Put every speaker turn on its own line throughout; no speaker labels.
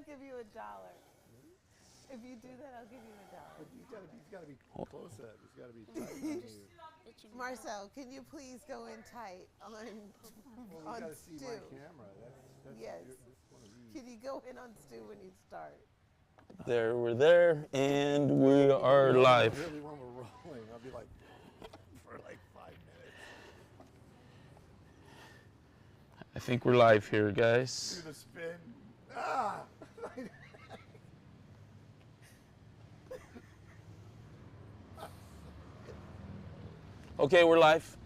give you $1. If you do that, I'll give you $1.
He's got to be close up. He's got to be tight.
Marcel, can you please go in tight on
Well, you got to see
Stu?
my camera. That's
Yes.
one of these.
Can you go in on Stu when you start?
There, we're there, and we are live.
Really, when we're rolling, I'll be like, for like 5 minutes.
I think we're live here, guys.
Do the spin. Ah!
Okay, we're live.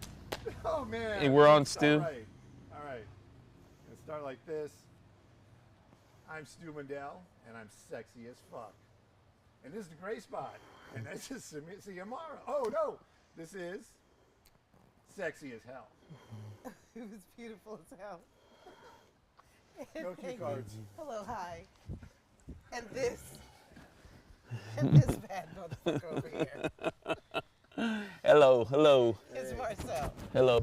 Oh man!
Hey, we're on, Stu.
All right. Let's start like this. I'm Stu Mundel, and I'm sexy as fuck. And this is the gray spot, and this is Samara. Oh no, this is sexy as hell.
It was beautiful as hell.
No cue cards.
Hello, hi. And this bad motherfucker over here
Hello.
is Marcel.
Hello.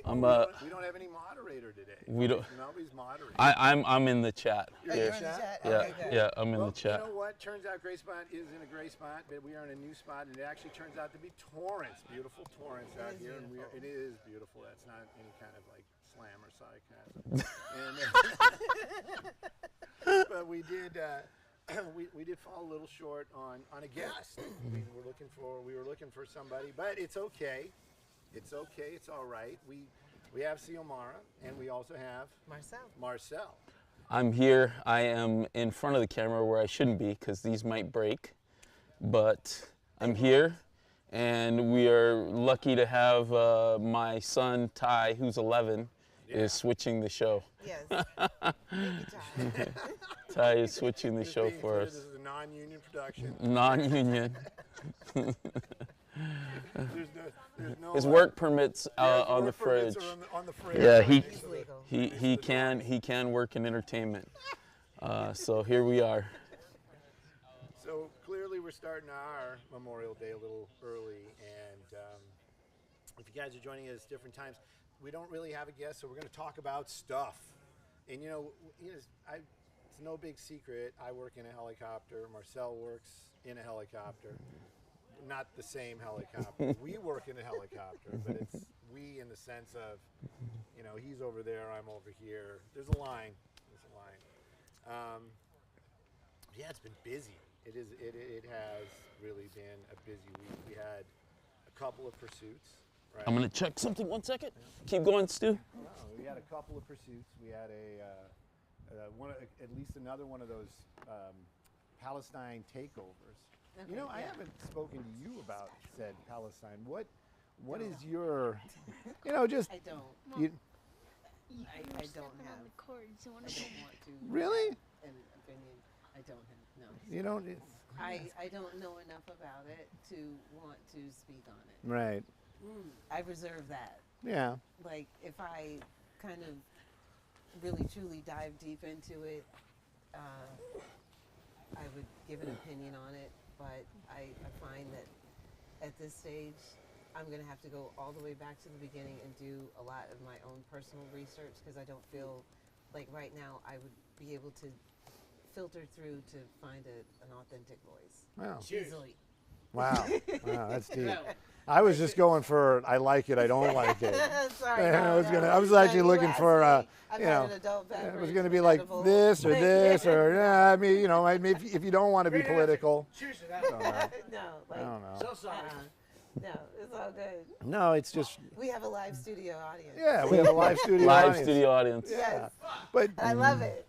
I'm
We don't have any moderator today.
We don't.
Nobody's moderating.
I'm in the chat.
You're
here.
in the chat?
Yeah,
Okay, good.
yeah, I'm in
Well,
the chat.
You know what? Turns out Gray Spot is in a gray spot, but we are in a new spot, and it actually turns out to be Torrance, beautiful Torrance out here. And it is beautiful. That's not any kind of like slam or sarcasm. But we did. We did fall a little short on a guest. We were looking for somebody, but it's okay. It's okay. It's all right. We have Xiomara, and we also have Marcel.
I'm here. I am in front of the camera where I shouldn't be because these might break, but I'm here, and we are lucky to have my son Ty, who's 11, is switching the show.
Yes. Thank you, Ty.
Ty is switching the show for
This
us.
is a non-union production.
Non-union.
There's no
His work permits on the
work permits
fridge.
are on the fridge.
Yeah,
It's legal.
he can work in entertainment. So here we are.
So clearly we're starting our Memorial Day a little early, and if you guys are joining us different times, we don't really have a guest, so we're going to talk about stuff. And it's no big secret. I work in a helicopter. Marcel works in a helicopter. Not the same helicopter. We work in a helicopter, but it's we in the sense of, he's over there, I'm over here. There's a line. Yeah, it's been busy. It has really been a busy week. We had a couple of pursuits. Right?
I'm gonna check something. 1 second. Keep going, Stu.
We had a couple of pursuits. We had at least another one of those Palestine takeovers.
Okay,
I haven't spoken to you about said Palestine. What is your, just
I don't.
you,
I don't have.
Cords,
I don't want to.
Really?
An opinion. I don't have. No.
You don't.
I don't know enough about it to want to speak on it.
Right.
I reserve that.
Yeah.
Like if I kind of really truly dive deep into it, I would give an opinion on it. But I find that at this stage, I'm going to have to go all the way back to the beginning and do a lot of my own personal research because I don't feel like right now I would be able to filter through to find an authentic voice
Wow.
easily.
Wow. Wow. That's deep. I was just going for I like it, I don't like it.
Sorry,
I was actually looking for
I've had an adult
it
beverage,
was going to be like
edible.
this or this or I mean, if you don't want to be political.
Cheers to that.
No, like,
I don't know.
So sorry.
no, it's all good.
No, it's just
We have a live studio audience.
yeah, we have a live studio
Live
audience.
studio audience.
Yeah. But
I love it.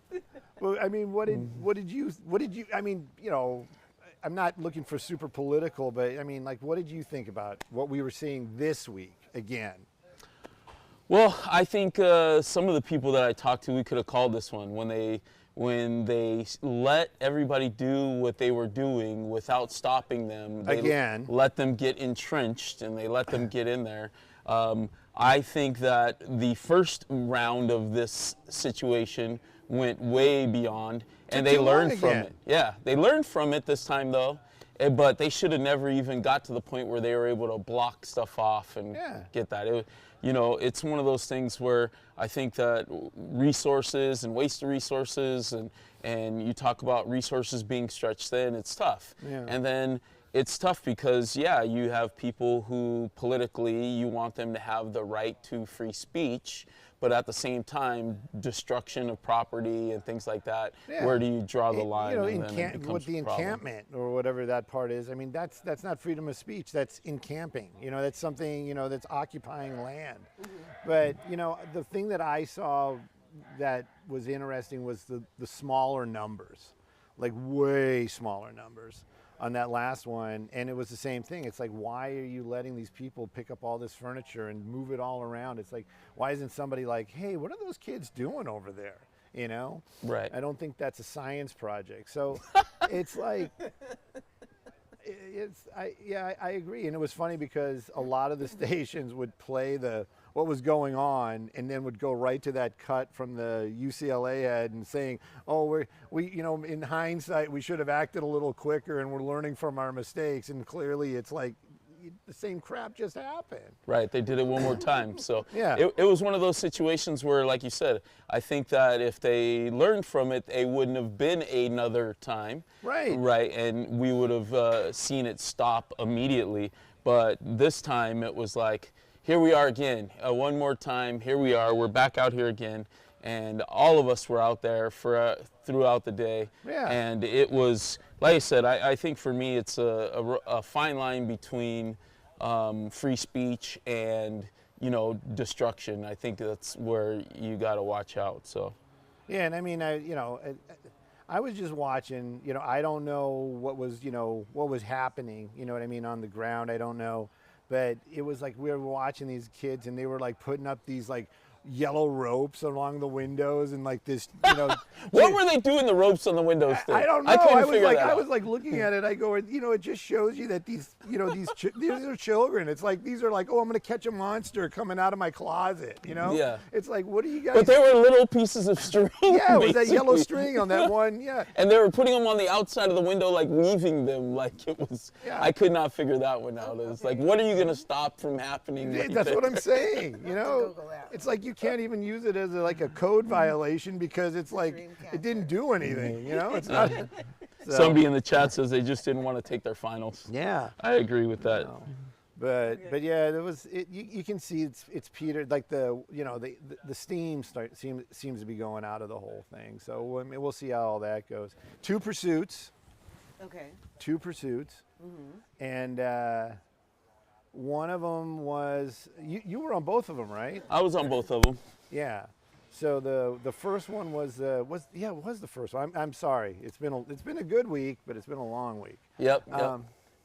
well, I mean, what did you I mean, I'm not looking for super political, but I mean, like, what did you think about what we were seeing this week again?
Well, I think some of the people that I talked to, we could have called this one when they let everybody do what they were doing without stopping them. They let them get entrenched and they let them get in there. I think that the first round of this situation went way beyond, and they learned from it. Yeah, they learned from it this time though, but they should have never even got to the point where they were able to block stuff off and get that. you know, it's one of those things where I think that resources and waste of resources, and you talk about resources being stretched thin, it's tough.
Yeah.
And then it's tough because, yeah, you have people who politically you want them to have the right to free speech, but at the same time, destruction of property and things like that,
Yeah.
where do you draw the line?
You know,
and then it becomes
with the
a problem.
encampment or whatever that part is, I mean, that's not freedom of speech. That's encamping. You know, that's something, you know, that's occupying land. But, you know, the thing that I saw that was interesting was the smaller numbers, like way smaller numbers on that last one. And it was the same thing. It's like, why are you letting these people pick up all this furniture and move it all around? It's like, why isn't somebody like, hey, what are those kids doing over there? You know?
Right.
I don't think that's a science project. So it's like, I agree. And it was funny because a lot of the stations would play what was going on, and then would go right to that cut from the UCLA ad and saying, oh, we you know, in hindsight, we should have acted a little quicker and we're learning from our mistakes. And clearly it's like the same crap just happened.
Right, they did it one more time. So
Yeah.
it was one of those situations where, like you said, I think that if they learned from it, it wouldn't have been another time.
Right.
Right, and we would have seen it stop immediately. But this time it was like, here we are again, one more time, here we are, we're back out here again. And all of us were out there for throughout the day.
Yeah.
And it was, like I said, I think for me it's a fine line between free speech and, you know, destruction. I think that's where you got to watch out. So.
Yeah, and I mean, I was just watching. You know, I don't know what was happening. You know what I mean, on the ground. I don't know, but it was like we were watching these kids, and they were like putting up these like yellow ropes along the windows and like this, you know.
What were they doing the ropes on the windows thing?
I don't know.
I couldn't
was
figure
like,
that
I
out.
was like looking at it. I go, you know, it just shows you that these, you know, these are children. It's like these are like, oh, I'm gonna catch a monster coming out of my closet. You know.
Yeah.
It's like, what do you guys?
But they were little pieces of string.
Yeah, it was that yellow
basically.
string on that one. Yeah.
And they were putting them on the outside of the window, like weaving them, like it was.
Yeah.
I could not figure that one out. It's like, what are you gonna stop from happening? Right
That's
there?
what I'm saying. You know,
Google that.
it's like you can't even use it as like a code violation because it's like
Dreamcatcher.
it didn't do anything. You know, it's not. So,
Somebody in the chat says they just didn't want to take their finals.
Yeah.
I agree with that.
But yeah, there was you can see it's petered, like the steam seems to be going out of the whole thing. So I mean, we'll see how all that goes. Two pursuits,
Okay.
and one of them was you were on both of them, right?
I was on both of them.
Yeah. So the first one was the first one. I'm sorry. It's been a good week, but it's been a long week.
Yep.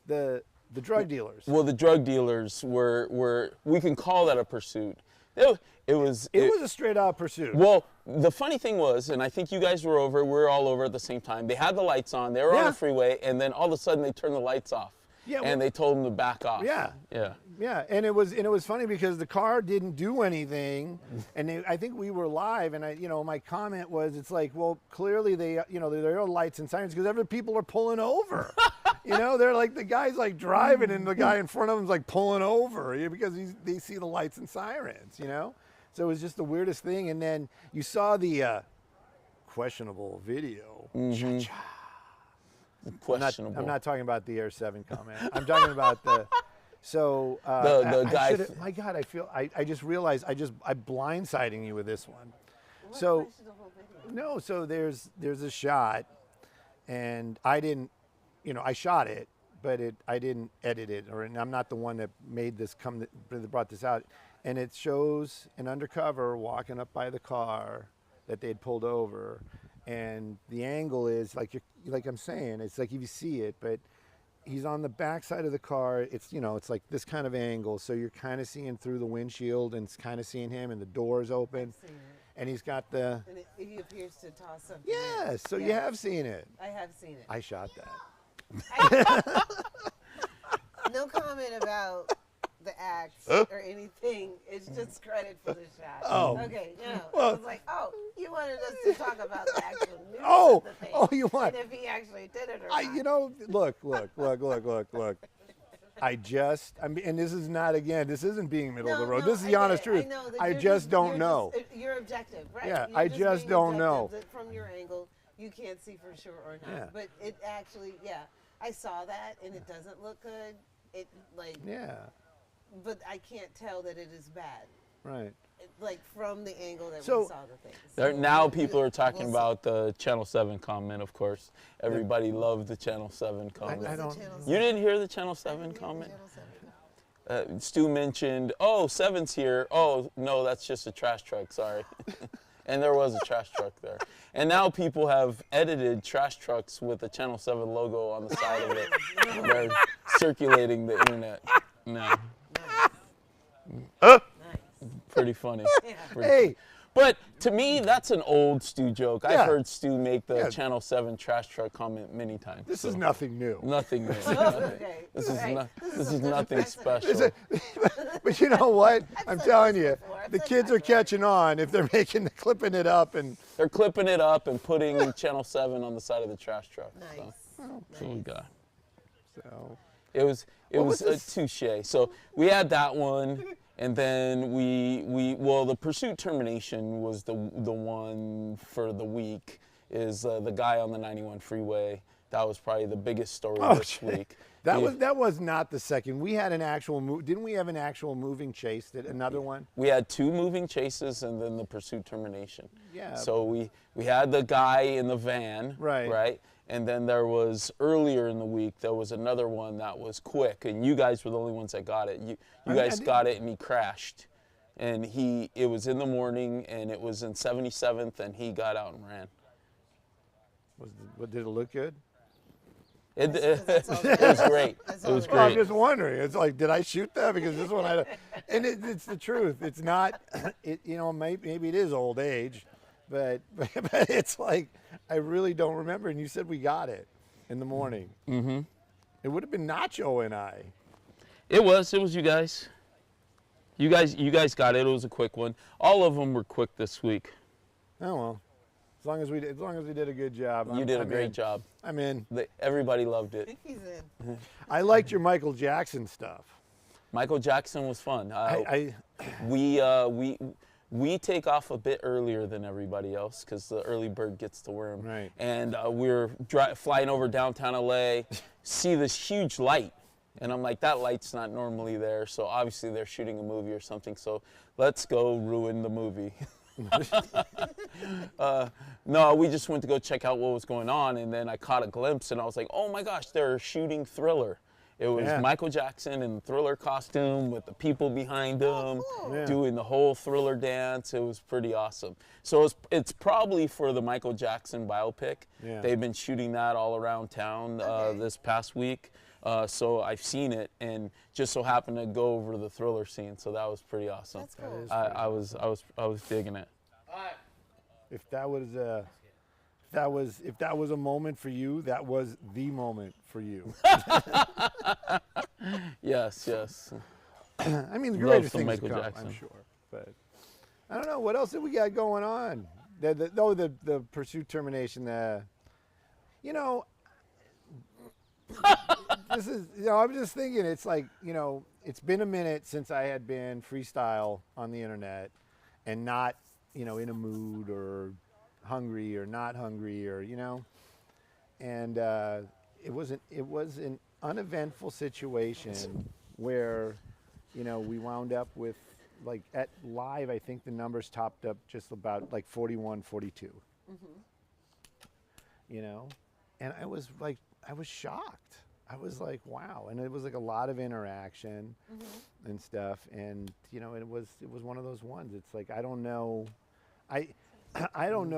The drug dealers.
Well, the drug dealers were we can call that a pursuit. It was
a straight out pursuit.
Well, the funny thing was, and I think you guys were over, we were all over at the same time. They had the lights on, they were on
Yeah.
the freeway, and then all of a sudden they turned the lights off.
Yeah,
And they told them to back off.
Yeah.
Yeah.
Yeah, and it was funny because the car didn't do anything, and I think we were live, and my comment was, it's like, well, clearly there are lights and sirens because other people are pulling over. They're like, the guy's like driving, and the guy in front of him's like pulling over because they see the lights and sirens. So it was just the weirdest thing, and then you saw the questionable video.
Mm-hmm.
Cha-cha.
Questionable.
I'm not talking about the Air 7 comment. I'm talking about the. So
The guy.
my God, I just realized I'm blindsiding you with this one.
What
So
question the whole video?
no, so there's a shot, and I didn't, I shot it, but I didn't edit it, and I'm not the one that made this that brought this out, and it shows an undercover walking up by the car that they'd pulled over, and the angle is like I'm saying, it's like if you see it, but he's on the back side of the car. It's it's like this kind of angle, so you're kind of seeing through the windshield and it's kind of seeing him, and the door's open,
Seen it.
and he's got the
And he appears to toss something.
yes. So you
Yeah.
have seen it.
I have seen it.
I shot that.
No comment about the act or anything. It's just credit for the shot.
Oh.
Okay, I
Well-
was like, you wanted us to talk about the actual news
Oh,
of the thing.
oh, you want-
And if he actually did it or
I,
not.
look. and this is not, again, this isn't being middle of the road.
No,
This is
I
the
get
honest
it.
truth.
I know that
I
you're
just don't know.
You're objective, right?
Yeah,
You're
I
just
just
being
don't know.
objective that from your angle, you can't see for sure or not.
Yeah.
But it actually, I saw that, and it doesn't look good. It
Yeah,
but I can't tell that it is bad.
right.
Like from the angle that
So-
we saw the things.
Now people are talking
we'll see.
about the Channel 7 comment, of course. Everybody loved the Channel 7 comment.
I don't-
You didn't hear the Channel 7 comment? Stu mentioned, oh, 7's here. Oh, no, that's just a trash truck, sorry. And there was a trash truck there. And now people have edited trash trucks with the Channel 7 logo on the side of it. They're circulating the internet now.
Nice.
Pretty funny.
Yeah.
Pretty
Hey,
But to me, that's an old Stu joke.
Yeah.
I've heard Stu make the
Yeah.
Channel 7 trash truck comment many times.
this
so
is nothing new.
nothing new.
Okay.
This is
Right.
not. This is
something
nothing
precedent.
special.
But you know what? I'm
said
telling
this
you,
before. I've
the
said
kids
that
are catching on if they're clipping it up, and
They're clipping it up and putting Channel 7 on the side of the trash truck.
Nice.
So that's what we got.
so.
It was
was
a
this?
touche. So we had that one, and then well, the pursuit termination was the one for the week. Is the guy on the 91 freeway. That was probably the biggest story this
shit.
week.
That was not the second. We had an actual didn't we have an actual moving chase? Another one?
We had 2 moving chases and then the pursuit termination.
Yeah.
So we had the guy in the van.
Right.
Right. And then there was earlier in the week there was another one that was quick, and you guys were the only ones that got it. You guys got it, and he crashed, and it was in the morning, and it was in 77th, and he got out and ran.
Did it look good?
It
That's all
it was great.
That's
It was
all
Well, I'm
great.
just wondering. It's like, did I shoot that? Because this one, and it's the truth. It's not. Maybe it is old age, but it's like I really don't remember. And you said we got it in the morning. Mm-hmm. It would have been Nacho and I.
It was you guys. You guys got it. It was a quick one. All of them were quick this week.
Oh well, as long as we did a good job.
You did a
I'm
great
in.
job.
I'm in.
Everybody loved it.
He's in.
I liked your Michael Jackson stuff.
Michael Jackson was fun.
I
We take off a bit earlier than everybody else because the early bird gets the worm.
Right.
And we're flying over downtown LA, see this huge light. And I'm like, that light's not normally there. So obviously they're shooting a movie or something. So let's go ruin the movie. No, we just went to go check out what was going on. And then I caught a glimpse and I was like, oh my gosh, they're shooting Thriller. It was
Yeah.
Michael Jackson in the Thriller costume with the people behind him
cool.
doing the whole Thriller dance. It was pretty awesome. So it's probably for the Michael Jackson biopic.
Yeah.
They've been shooting that all around town this past week. So I've seen it and just so happened to go over the Thriller scene. So that was pretty awesome.
That's cool.
I was digging it.
if that was a moment for you, that was the moment for you.
Yes, yes.
I mean, the
Love
greater
some
things to
Michael
come,
Jackson.
I'm sure. But I don't know what else did we got going on. The pursuit termination. This is. I'm just thinking. It's like it's been a minute since I had been freestyle on the internet, and not in a mood or hungry or not hungry or and it was an uneventful situation where we wound up with like at live I think the numbers topped up just about like 41 42 and I was shocked. I was like, wow. And it was like a lot of interaction and stuff, and it was one of those ones. It's like I don't know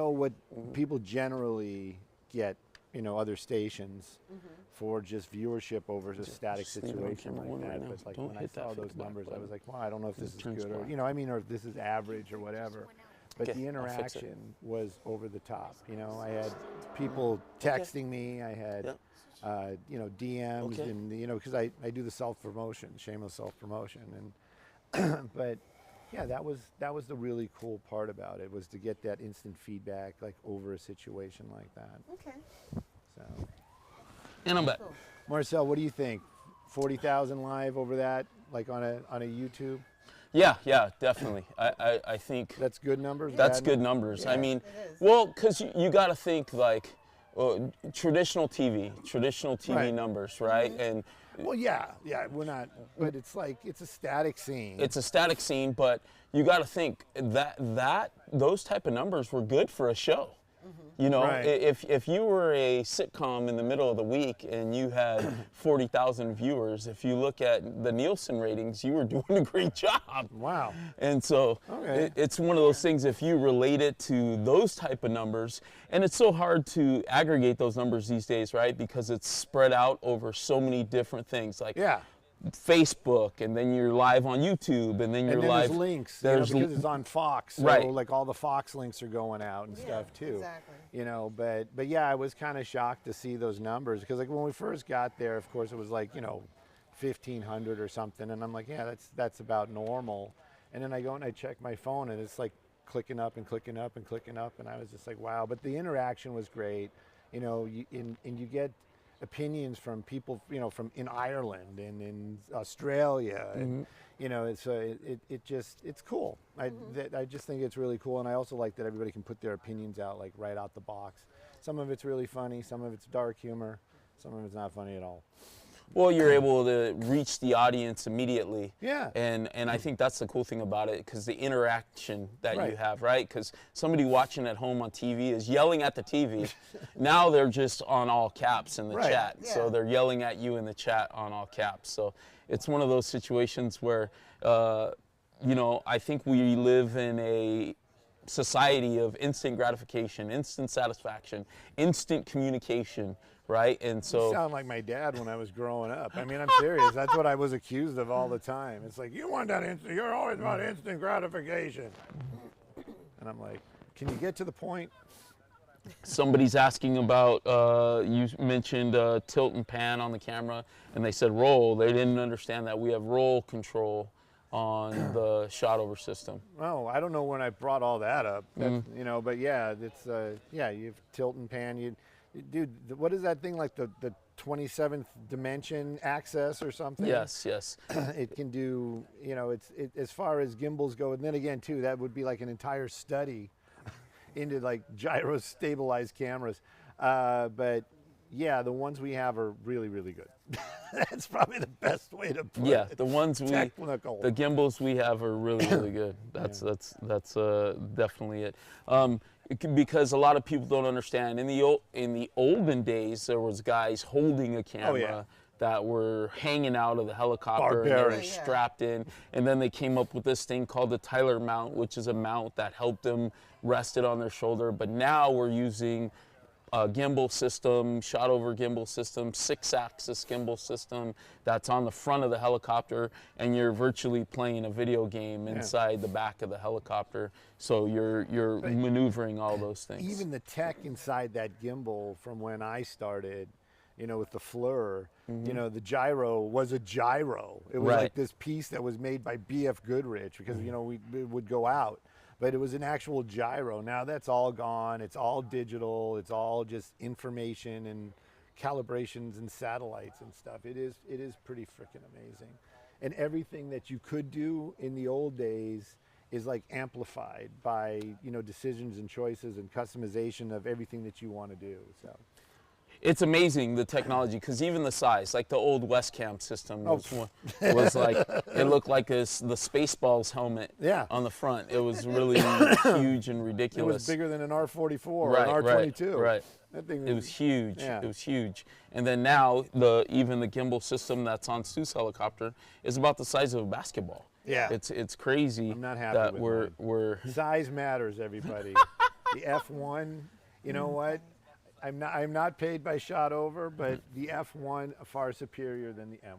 what people generally get other stations for just viewership over a static situation like that. But like when I saw those numbers, I was like, wow, I don't know if this is good or or if this is average or whatever. But the interaction was over the top. I had people texting me. I had DMs and because I do the self-promotion, shameless self-promotion, and but yeah, that was the really cool part about it, was to get that instant feedback like over a situation like that.
Okay.
So
And I'm back.
Cool.
Marcel, what do you think? 40,000 live over that, like on a YouTube.
Yeah, definitely. I think
That's good numbers.
that's
bad
good numbers. I mean,
It is.
well, because you got to think like traditional TV
Right.
numbers, right? And
Well, yeah, we're not, but it's like it's a static scene.
it's a static scene, but you got to think that those type of numbers were good for a show. You know,
Right.
if you were a sitcom in the middle of the week and you had 40,000 viewers, if you look at the Nielsen ratings, you were doing a great job.
Wow.
And so
Okay.
it's one of those things, if you relate it to those type of numbers, and it's so hard to aggregate those numbers these days, right? Because it's spread out over so many different things, like
Yeah.
Facebook, and then you're live on YouTube, and then you're
And then
live.
there's links,
There's
because it's on Fox, so
Right.
like all the Fox links are going out and
Yeah,
stuff too.
exactly.
You know, but yeah, I was kind of shocked to see those numbers because like when we first got there, of course it was like 1,500 or something, and I'm like, yeah, that's about normal. And then I go and I check my phone, and it's like clicking up and clicking up and clicking up, and I was just like, wow. But the interaction was great, and you get opinions from people, from in Ireland and in Australia, and it's cool. I just think it's really cool, and I also like that everybody can put their opinions out like right out the box. Some of it's really funny, some of it's dark humor, some of it's not funny at all.
Well, you're able to reach the audience immediately.
Yeah.
And I think that's the cool thing about it, because the interaction that
Right.
you have, right? Because somebody watching at home on TV is yelling at the TV. Now they're just on all caps in the
Right.
chat.
Yeah.
So they're yelling at you in the chat on all caps. So it's one of those situations where, I think we live in a society of instant gratification, instant satisfaction, instant communication, right? And
You
so
sound like my dad when I was growing up. I mean, I'm serious. That's what I was accused of all the time. It's like, you want that instant, you're always about instant gratification. And I'm like, can you get to the point?
somebody's asking about, you mentioned tilt and pan on the camera, and they said roll. They didn't understand that we have roll control on the shot over system.
Oh, I don't know when I brought all that up. That's, but yeah, it's you have tilt and pan. Dude, what is that thing, like the 27th dimension access or something?
Yes.
It can do, it's as far as gimbals go, and then again too, that would be like an entire study into like gyro stabilized cameras. But yeah, the ones we have are really, really good. That's probably the best way to put it.
The ones
Technical.
the gimbals we have are really, really good. That's definitely it. Because a lot of people don't understand. In the olden days, there was guys holding a camera that were hanging out of the helicopter and they were
Barbaric.
strapped in. And then they came up with this thing called the Tyler mount, which is a mount that helped them rest it on their shoulder. But now we're using a gimbal system, shot over gimbal system, 6-axis gimbal system that's on the front of the helicopter, and you're virtually playing a video game inside the back of the helicopter. So you're maneuvering all those things.
Even the tech inside that gimbal from when I started, with the FLIR, the gyro was a gyro. It was
Right.
like this piece that was made by BF Goodrich because, it would go out. But it was an actual gyro. Now that's all gone. It's all digital. It's all just information and calibrations and satellites and stuff. It is pretty freaking amazing. And everything that you could do in the old days is like amplified by, decisions and choices and customization of everything that you want to do. So
It's amazing, the technology, because even the size, like the old Westcam system was like, it looked like the Spaceballs helmet on the front. It was really huge and
it
ridiculous.
was bigger than an R44 or
Right,
an R22.
right.
That thing
It was huge.
Yeah.
It was huge. And then now, even the gimbal system that's on Stu's helicopter is about the size of a basketball.
Yeah.
It's crazy.
I'm not happy
that
with
we're
Size matters, everybody. The F1, you know what? I'm not paid by shot over, but the F1 are far superior than the M1.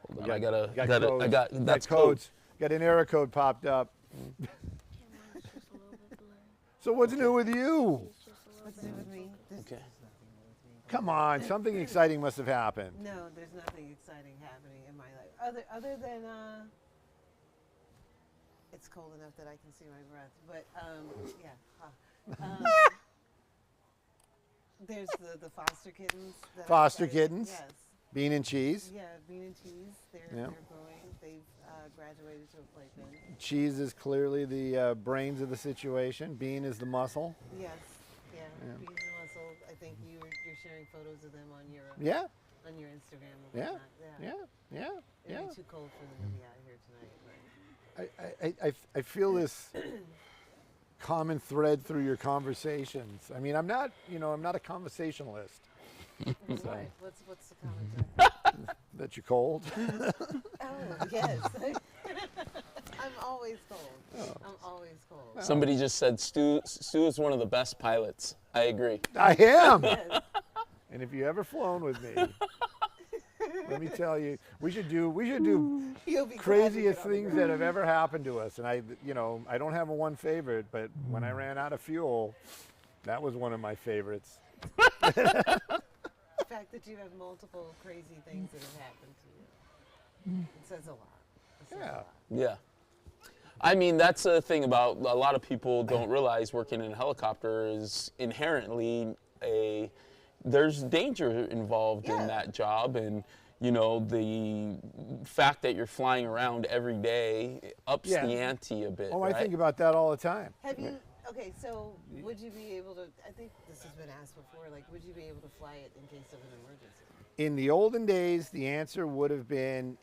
Hold on, I got
codes.
that's
codes. Got an error code popped up. So what's new with you?
What's new with me?
Okay.
Come on, something exciting must have happened.
No, there's nothing exciting happening in my life other than it's cold enough that I can see my breath. But There's the foster kittens. That
Foster
I started.
kittens?
Yes.
Bean and Cheese.
Yeah, Bean and Cheese. They're growing. They've graduated to a playpen.
Cheese is clearly the brains of the situation. Bean is the muscle.
Yes. Yeah. Beans and muscle. I think you're sharing photos of them on your
Yeah.
on your Instagram. And
Yeah.
whatnot.
Yeah.
It'd be too cold for them to be out here tonight.
I feel this common thread through your conversations. I mean, I'm not a conversationalist.
But
So.
what's the comment?
That you're cold.
Oh yes. I'm always cold. I'm always cold.
Somebody just said Stu is one of the best pilots. I agree.
I am.
Yes.
And if you ever flown with me, let me tell you, we should do
You'll be glad to
craziest
get on the
things that have ever happened to us. And I don't have a one favorite, but when I ran out of fuel, that was one of my favorites.
The fact that you have multiple crazy things that have happened to you, it says a lot. It says a
Yeah.
lot.
Yeah. I mean, that's the thing about a lot of people don't realize working in a helicopter is inherently there's danger involved
Yeah.
in that job. And, you know, the fact that you're flying around every day ups
Yeah.
the ante a bit.
Oh,
right?
I think about that all the time.
Have you? Okay, so would you be able to? I think this has been asked before. Like, would you be able to fly it in case of an emergency?
In the olden days, the answer would have been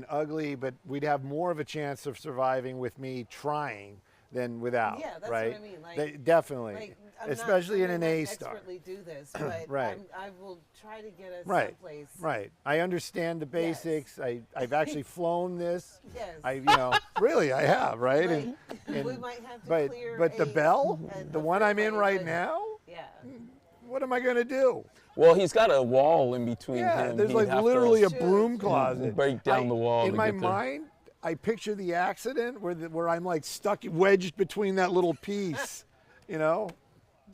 ugly, but we'd have more of a chance of surviving with me trying than without.
Yeah, that's
right?
what I mean. Like,
Definitely,
like
especially in
I'm
an
not
A star.
expertly do this, but
Right.
I will try to get us
Right.
someplace.
Right. I understand the basics. I've actually flown this.
Yes.
Really, I have. Right.
Like, we might have to
but
clear
the bell,
a
the one I'm in
freeway,
right
but-
now,
Yeah.
what am I going to do?
Well, he's got a wall in between
Yeah,
him.
there's
He'd
like
have to
literally a
Shoot.
broom closet.
break down the wall
In
to
my
get there.
mind, I picture the accident where I'm like stuck wedged between that little piece. You know,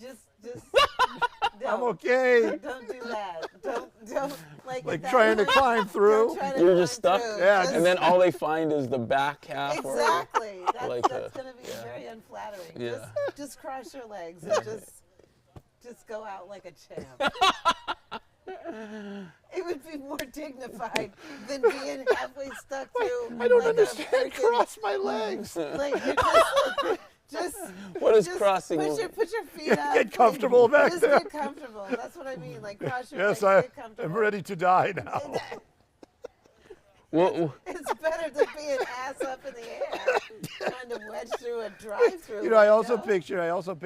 Just.
I'm
don't.
okay.
Don't do that. Don't like.
Like
that
trying to
one-
climb
don't
through.
try to
You're
climb
just stuck.
through.
Yeah,
Just-
And then all they find is the back half. or-
Exactly. That's,
Like
that's
a-
going to be very unflattering.
Yeah.
Just cross your legs and just go out like a champ. It would be more dignified than being halfway stuck through.
I don't
like
understand.
A freaking,
Cross my legs.
like you're just
What is
just
crossing?
Put your feet up.
Get comfortable back
just
there.
get comfortable. That's what I mean. Like cross your
Yes,
legs.
I
Get comfortable.
am ready to die now.
Well,
It's better than being ass up in the air, trying to wedge through a drive-through.
You know, I also
window.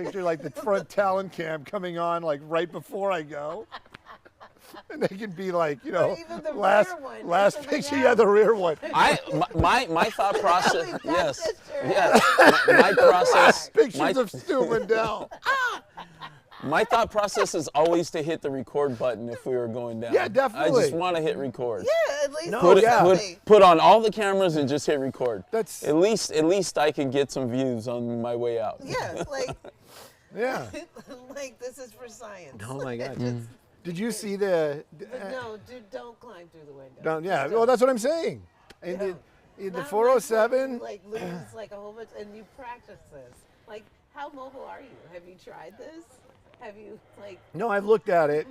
picture like the front talon cam coming on like right before I go. And they can be like, you know,
Or even the
last
rear one.
last
Something
picture,
else.
yeah, the rear one.
my thought process.
That
Yes.
picture.
Yes. My process.
Pictures of Stu Mundel.
My thought process is always to hit the record button if we were going down.
Yeah,
I
definitely.
just want to hit record.
Yeah, at least
No,
Put, it,
yeah.
put on all the cameras and just hit record.
That's
At least I can get some views on my way out.
Yeah, like
yeah.
like this is for science.
Oh my God. Did you see the?
But no, dude, don't climb through the window.
Don't, yeah.
Just
Well,
don't.
that's what I'm saying. And
Don't.
the
Not
407.
Like lose like a whole bunch, and you practice this. Like, how mobile are you? Have you tried this? Have you like?
No, I've looked at it.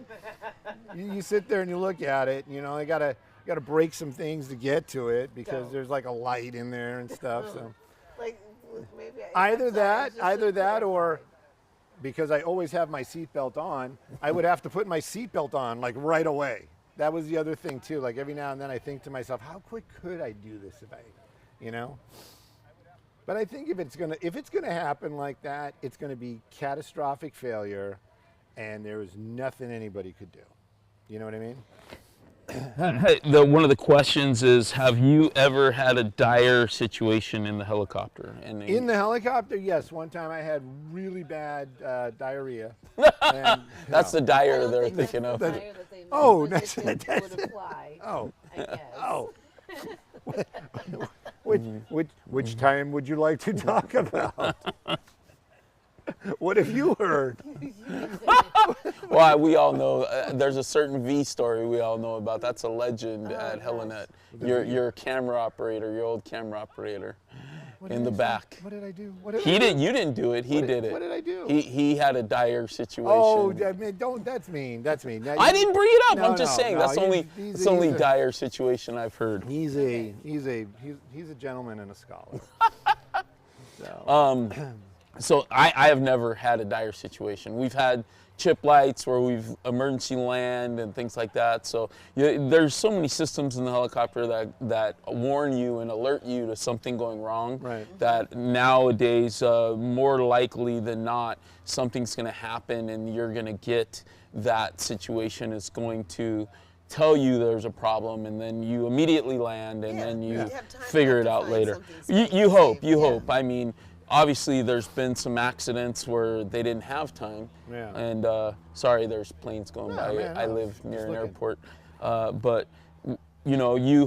You sit there and you look at it. You know, I gotta break some things to get to it because
Don't.
there's like a light in there and stuff. So
Like maybe
either
I'm sorry, it's
that,
just
or because I always have my seatbelt on, I would have to put my seatbelt on like right away. That was the other thing too. Like every now and then I think to myself, how quick could I do this if I, you know? But I think if it's gonna happen like that, it's gonna be catastrophic failure, and there is nothing anybody could do. You know what I mean?
Hey, one of the questions is, have you ever had a dire situation in the helicopter? And
In the helicopter, yes. One time I had really bad diarrhea. And,
that's the
I
dire
don't
they're
think that's
thinking
the
of.
fire that they meant,
Oh,
but
that's-
it
that's-
would apply.
oh,
I guess.
oh. Which time would you like to talk about? What have you heard?
Well, we all know there's a certain V story we all know about. That's a legend at
gosh.
Helenet. Your camera operator, your old camera operator. in the back.
What did I do?
He didn't. You didn't do it. He did it.
What did I do?
He had a dire situation.
Oh, I mean, don't. That's mean. That's mean. Now,
I didn't bring it up.
No,
I'm just saying that's the only dire situation I've heard.
He's a gentleman and a scholar. So.
So I have never had a dire situation. We've had chip lights where we've emergency land and things like that. So there's so many systems in the helicopter that warn you and alert you to something going wrong.
Right.
That nowadays, more likely than not, something's going to happen and you're going to get that situation is going to tell you there's a problem, and then you immediately land, and then you figure it out later. You hope. I mean, obviously, there's been some accidents where they didn't have time.
Yeah.
And sorry, there's planes going by.
Man,
I live near an airport. But you know, we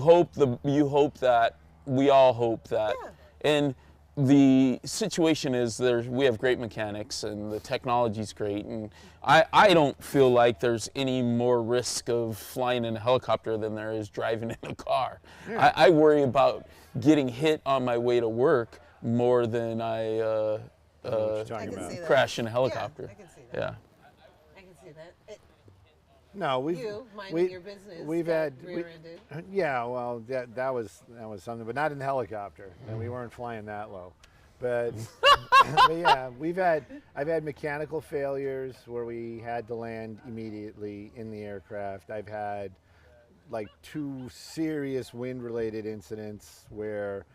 all hope that, and the situation is we have great mechanics and the technology's great, and I don't feel like there's any more risk of flying in a helicopter than there is driving in a car.
Yeah.
I worry about getting hit on my way to work more than I crash in a helicopter.
Yeah, I can see that.
Yeah.
I can see that.
No,
minding your business.
We've had
rear-ended.
yeah, well, that was something, but not in the helicopter, and we weren't flying that low. But, but yeah, I've had mechanical failures where we had to land immediately in the aircraft. I've had like 2 serious wind-related incidents where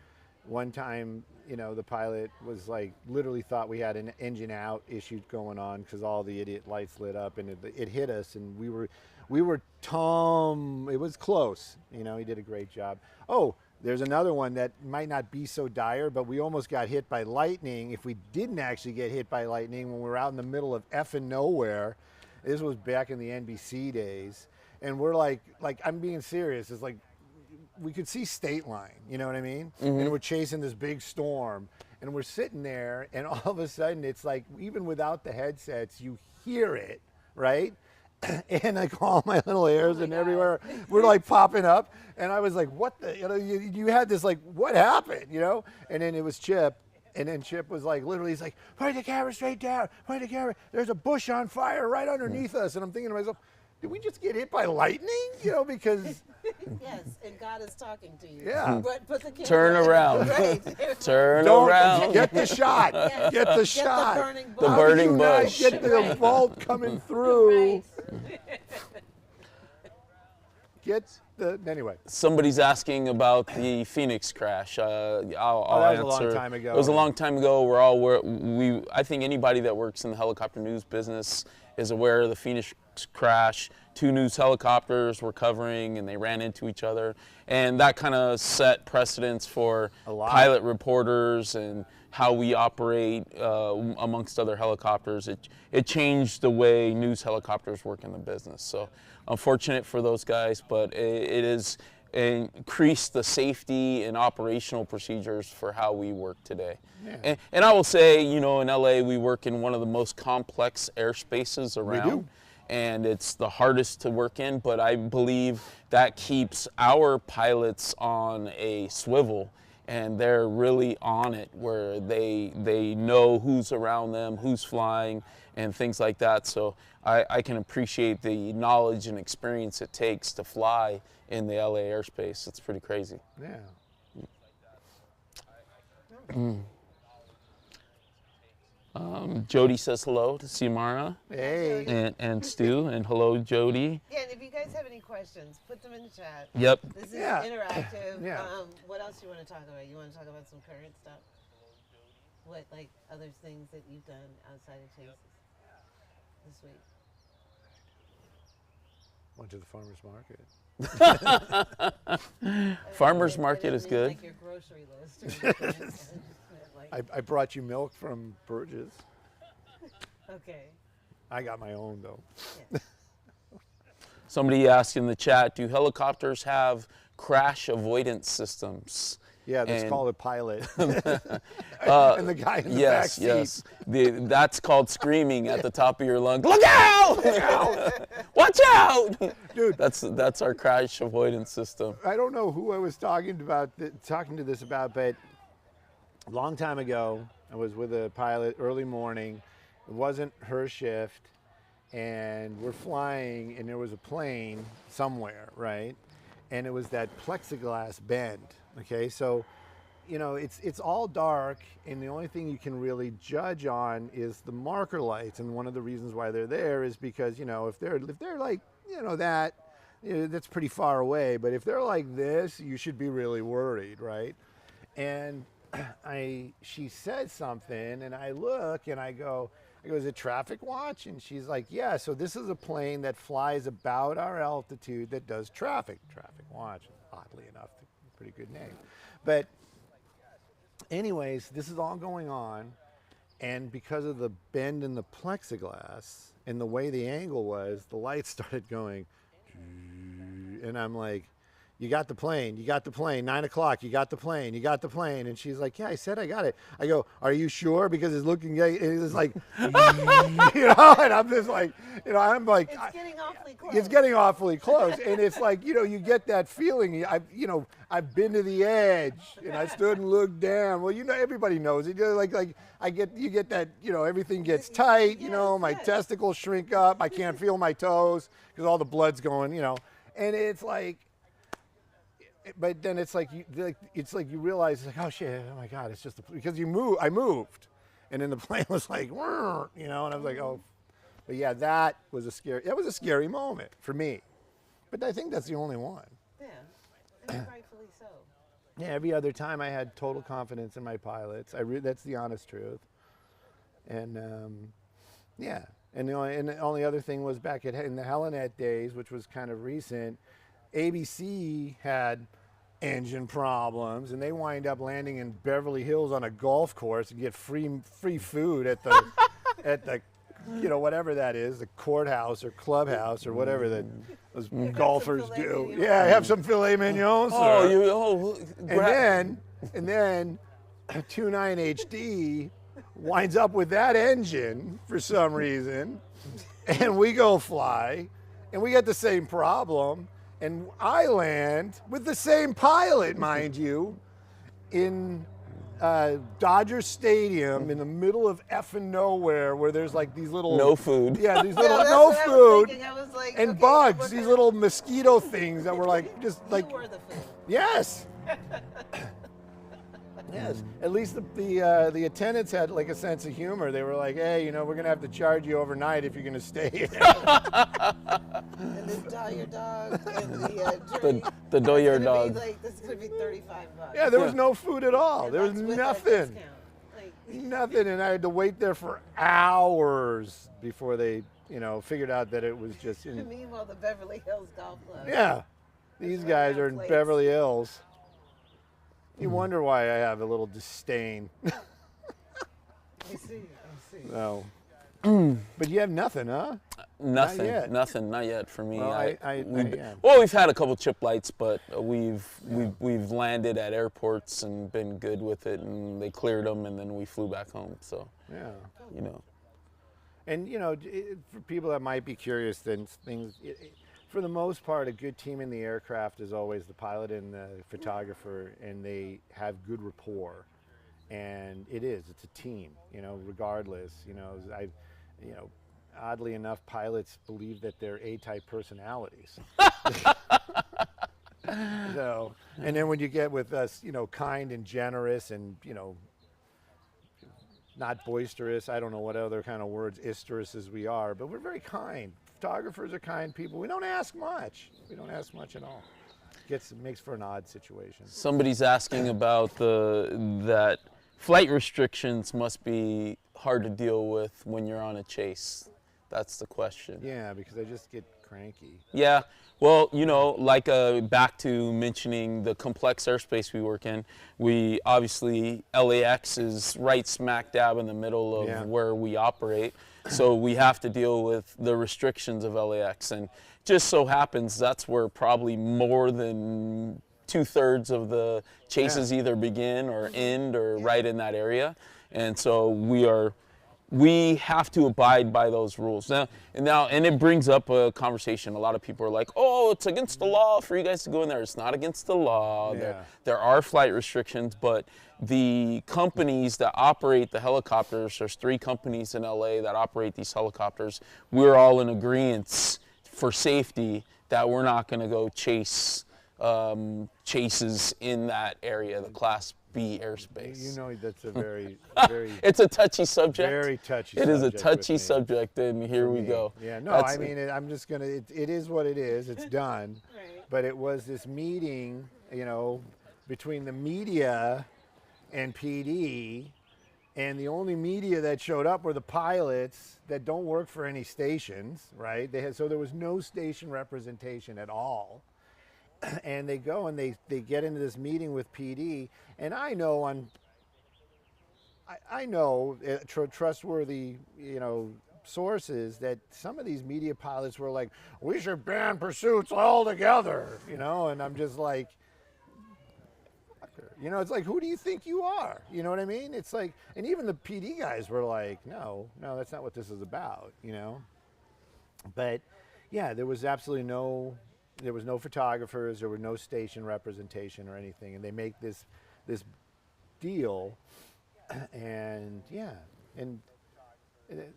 one time, you know, the pilot was like literally thought we had an engine out issue going on because all the idiot lights lit up, and it hit us, and we were it was close. You know, he did a great job. Oh, there's another one that might not be so dire, but we almost got hit by lightning. If we didn't actually get hit by lightning when we were out in the middle of effing nowhere, this was back in the NBC days, and we're like I'm being serious. It's like we could see State Line, you know what I mean? Mm-hmm. And we're chasing this big storm, and we're sitting there, and all of a sudden it's like, even without the headsets, you hear it, right? And like all my little hairs and everywhere were like popping up, and I was like, what the, you know, you had this like, what happened, you know? And then it was Chip, and then Chip was like, literally, he's like, point the camera straight down, point the camera, there's a bush on fire right underneath us. And I'm thinking to myself, did we just get hit by lightning? You know, because...
Yes, and God is talking to you.
Yeah.
But put the camera
Turn around.
Right.
Turn around.
Get the shot.
Yes.
Get the shot.
The burning bush.
The burning
How
bush.
did you guys get the bolt coming through?
Right.
Get the, anyway.
Somebody's asking about the Phoenix crash. I'll
that was
answer.
a long time ago.
It was a long time ago. I think anybody that works in the helicopter news business is aware of the Phoenix crash. 2 news helicopters were covering, and they ran into each other, and that kind of set precedents for pilot reporters and how we operate amongst other helicopters. It changed the way news helicopters work in the business. So unfortunate for those guys, but it has increased the safety and operational procedures for how we work today. Yeah. And I will say, you know, in LA we work in one of the most complex airspaces around.
We do.
And it's the hardest to work in, but I believe that keeps our pilots on a swivel, and they're really on it, where they know who's around them, who's flying, and things like that. So I can appreciate the knowledge and experience it takes to fly in the LA airspace. It's pretty crazy.
Yeah.
Jody says hello to Ciamara.
Hey.
And Stu, and hello, Jody.
Yeah, and if you guys have any questions, put them in the chat.
Yep.
This is interactive.
Yeah.
What else do you want to talk about? You want to talk about some current stuff? What, like, other things that you've done outside of chases this week?
Went to the farmer's market.
Farmer's market is good.
Like your grocery list. Or anything.
I brought you milk from Burgess.
Okay.
I got my own, though.
Yeah.
Somebody asked in the chat, do helicopters have crash avoidance systems?
Yeah, that's
And-
called a pilot. And the guy in the back seat.
Yes. That's called screaming at the top of your lungs. Look out! Watch out!
Dude.
That's our crash avoidance system.
I don't know who I was talking to this about, but long time ago, I was with a pilot early morning. It wasn't her shift, and we're flying, and there was a plane somewhere, right? And it was that plexiglass bend. Okay, so it's all dark, and the only thing you can really judge on is the marker lights. And one of the reasons why they're there is because if they're like that, that's pretty far away. But if they're like this, you should be really worried, right? And she said something, and I look, and I go, is it traffic watch? And she's like, yeah. So this is a plane that flies about our altitude that does traffic watch. Oddly enough, pretty good name. But anyways, this is all going on, and because of the bend in the plexiglass and the way the angle was, the lights started going, and I'm like, you got the plane, 9 o'clock, you got the plane. And she's like, yeah, I said I got it. I go, are you sure? Because it's looking, it's like, and I'm just like, I'm like.
It's getting awfully close.
It's getting awfully close. And it's like, you get that feeling. I've been to the edge, and I stood and looked down. Well, everybody knows it. You get that, everything gets tight, my testicles shrink up. I can't feel my toes because all the blood's going, and it's like, but then it's like you realize, it's like, oh shit, oh my God, it's just because I moved, and then the plane was like, and I was like, oh, but yeah, that was a scary moment for me, but I think that's the only one.
Yeah, and rightfully so.
Yeah, every other time I had total confidence in my pilots. That's the honest truth, and yeah, and the only other thing was back in the Helinet days, which was kind of recent. ABC had engine problems, and they wind up landing in Beverly Hills on a golf course and get free food at the whatever that is, the courthouse or clubhouse or whatever that those golfers do. Yeah, have some filet mignon. And then 29 HD winds up with that engine for some reason, and we go fly, and we get the same problem. And I land with the same pilot, mind you, in Dodger Stadium in the middle of effing nowhere, where there's like these little
no food.
Yeah, these little no food
I was like,
and
okay,
bugs. These little mosquito things that were like just like.
You were the food.
Yes. Yes. At least the attendants had like a sense of humor. They were like, hey, we're gonna have to charge you overnight if you're gonna stay here.
And then your dog and the drink.
the do your dog.
This is gonna be $35.
Yeah, there was no food at all.
And
there was
that's with
nothing. Nothing, and I had to wait there for hours before they, figured out that it was just.
Meanwhile, the Beverly Hills Golf Club.
Yeah, these guys are in Beverly Hills. You wonder why I have a little disdain.
I see.
No. But you have nothing, huh?
Nothing, not yet for me.
Well,
we've had a couple chip lights, but we've landed at airports and been good with it, and they cleared them, and then we flew back home. So
yeah, And for people that might be curious, then things. For the most part, a good team in the aircraft is always the pilot and the photographer, and they have good rapport. And it's a team, regardless. Oddly enough, pilots believe that they're A-type personalities. So, and then when you get with us, kind and generous and, not boisterous, I don't know what other kind of words, isterous as we are, but we're very kind. Photographers are kind people. We don't ask much. We don't ask much at all. Makes for an odd situation.
Somebody's asking about that flight restrictions must be hard to deal with when you're on a chase. That's the question.
Yeah, because I just get cranky.
Yeah. Well, back to mentioning the complex airspace we work in, we obviously, LAX is right smack dab in the middle of where we operate. So we have to deal with the restrictions of LAX. And just so happens that's where probably more than 2/3 of the chases either begin or end or right in that area. And so we are we have to abide by those rules. And it brings up a conversation. A lot of people are like, oh, it's against the law for you guys to go in there. It's not against the law.
Yeah.
There are flight restrictions, but the companies that operate the helicopters, there's 3 companies in LA that operate these helicopters. We're all in agreement for safety that we're not going to go chases in that area, the Class B airspace.
You know, that's a very, very.
It's a touchy subject.
Very touchy.
It is a
subject
touchy
with me.
subject, and here we go.
Yeah, no, I mean, I'm just gonna. It is what it is. It's done.
Right.
But it was this meeting, between the media and PD, and the only media that showed up were the pilots that don't work for any stations, right? So there was no station representation at all. And they go and they get into this meeting with PD, and I know trustworthy, sources that some of these media pilots were like, we should ban pursuits altogether, and I'm just like, it's like, who do you think you are? You know what I mean? It's like, and even the PD guys were like, no, that's not what this is about, But yeah, there was absolutely no photographers, there were no station representation or anything, and they make this deal, and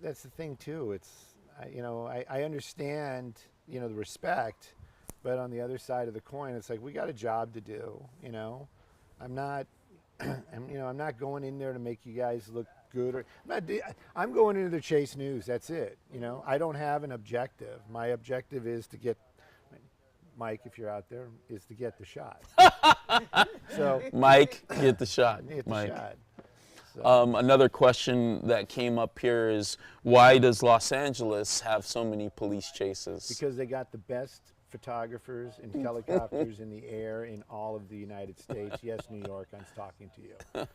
that's the thing too. It's I understand the respect, but on the other side of the coin, it's like, we got a job to do. I'm not I'm not going in there to make you guys look good, I'm going into the chase news. That's it. I don't have an objective. My objective is to get. Mike, if you're out there, is to get the shot. So
Mike, get the shot.
Get the
Mike.
shot. So.
Another question that came up here is, why does Los Angeles have so many police chases?
Because they got the best photographers and helicopters in the air in all of the United States. Yes, New York, I'm talking to you.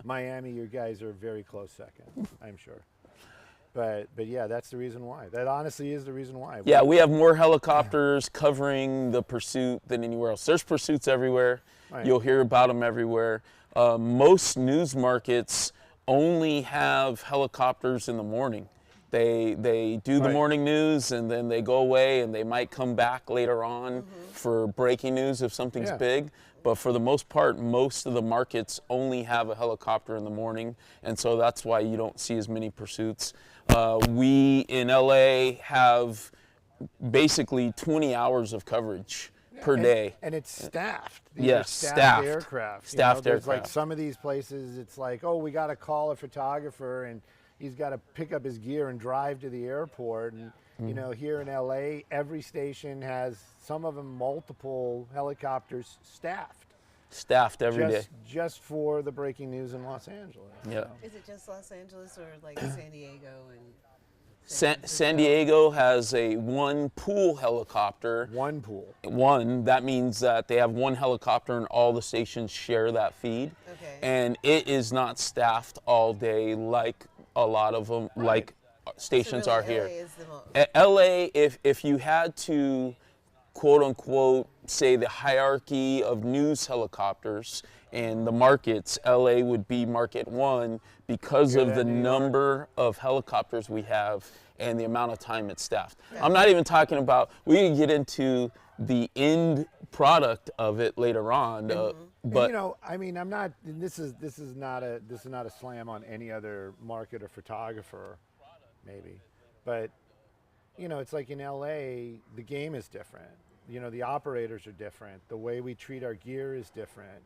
Miami, you guys are a very close second, I'm sure. But yeah, that's the reason why. That honestly is the reason why.
Yeah, we have more helicopters covering the pursuit than anywhere else. There's pursuits everywhere.
Right.
You'll hear about them everywhere. Most news markets only have helicopters in the morning. They do the morning news, and then they go away, and they might come back later on for breaking news if something's big. But for the most part, most of the markets only have a helicopter in the morning, and so that's why you don't see as many pursuits. We in LA have basically 20 hours of coverage per day.
And it's staffed.
Yes,
staffed aircraft.
Staffed
there's
aircraft.
Like some of these places, it's like, oh, we got to call a photographer, and he's got to pick up his gear and drive to the airport. And here in LA, every station has, some of them, multiple helicopters staffed
Every day.
Just for the breaking news in Los Angeles.
Yeah.
So.
Is it just Los Angeles or like San Diego and?
San Diego has one pool helicopter.
One pool.
One, that means that they have one helicopter and all the stations share that feed.
Okay.
And it is not staffed all day like a lot of them, like stations
So
are
really
here.
LA is the
LA, if you had to, quote unquote, say the hierarchy of news helicopters and the markets, LA would be market 1 because of the number of helicopters we have and the amount of time it's staffed.
Yeah.
I'm not even talking about, we can get into the end product of it later on. But
I'm not. This is not a slam on any other market or photographer, maybe, but it's like in LA, the game is different. The operators are different. The way we treat our gear is different.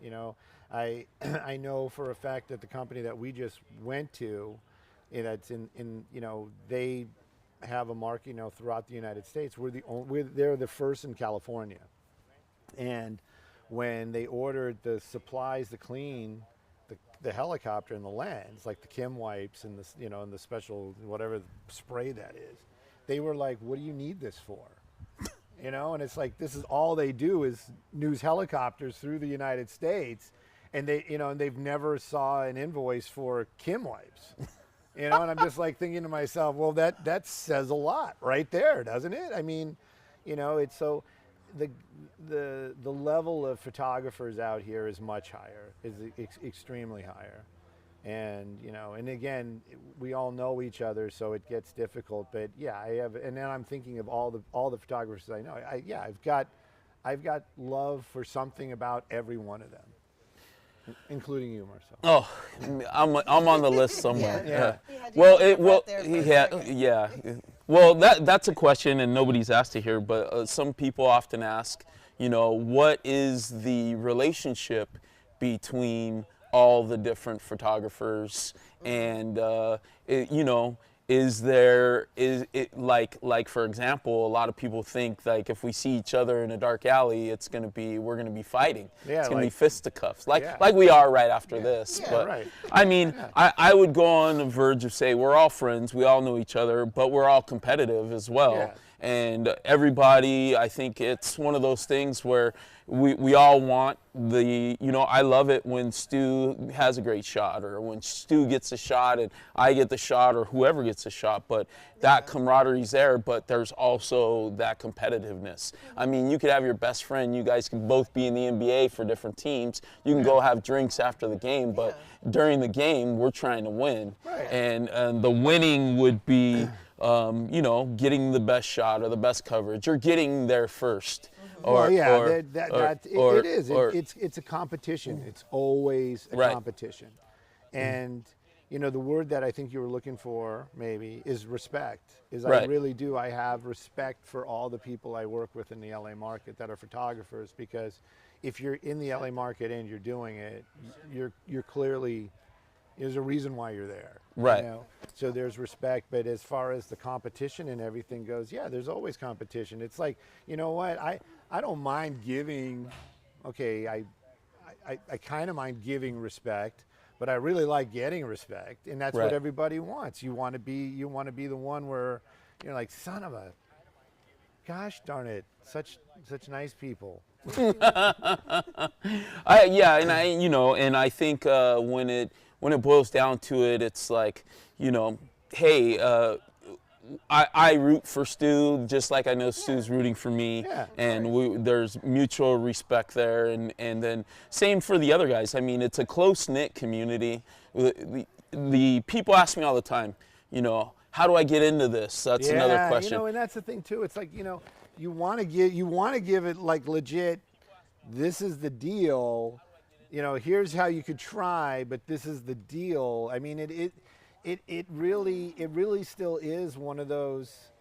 I know for a fact that the company that we just went to, it's they have a market throughout the United States. They're the first in California, and when they ordered the supplies to clean the helicopter and the lens, like the Kim wipes and the and the special whatever spray that is, they were like, "What do you need this for?" And it's like, this is all they do is news helicopters through the United States, and they and they've never saw an invoice for Kim wipes. And I'm just like thinking to myself, well, that says a lot right there, doesn't it? I mean, it's so. The level of photographers out here is much higher, is extremely higher. And and again, we all know each other, so it gets difficult. But yeah, I have, and then I'm thinking of all the photographers I know. I've got love for something about every one of them, including you, Marcel.
Oh, I'm on the list somewhere.
Yeah.
Yeah. Well, that's a question, and nobody's asked it here, but some people often ask, what is the relationship between all the different photographers, and is it like for example, a lot of people think like if we see each other in a dark alley, we're gonna be fighting.
Yeah,
it's gonna
like,
be fisticuffs, like we are right after this.
Yeah,
but
right.
I mean, I would go on the verge of say we're all friends, we all know each other, but we're all competitive as well.
Yeah.
And everybody, I think it's one of those things where we all want I love it when Stu has a great shot, or when Stu gets a shot and I get the shot, or whoever gets a shot, but that camaraderie's there, but there's also that competitiveness. I mean, you could have your best friend, you guys can both be in the NBA for different teams, you can go have drinks after the game, but during the game, we're trying to win.
Right.
And the winning would be getting the best shot or the best coverage or getting there first.
It's a competition. It's always a competition. And, the word that I think you were looking for maybe is respect. I really do. I have respect for all the people I work with in the LA market that are photographers, because if you're in the LA market and you're doing it, you're clearly, there's a reason why you're there.
Right.
So there's respect, but as far as the competition and everything goes, there's always competition. It's like, I don't mind giving, I kind of mind giving respect, but I really like getting respect, and that's what everybody wants. You want to be the one where you're like, son of a, gosh darn it, such nice people.
I think when it boils down to it, it's like, hey, I root for Stu just like I know Stu's rooting for me, and there's mutual respect there, and then same for the other guys. I mean, it's a close-knit community. The people ask me all the time, how do I get into this? That's another question.
And that's the thing too. It's like, you want to give it like legit, this is the deal, here's how you could try, but this is the deal. I mean, it really still is one of those,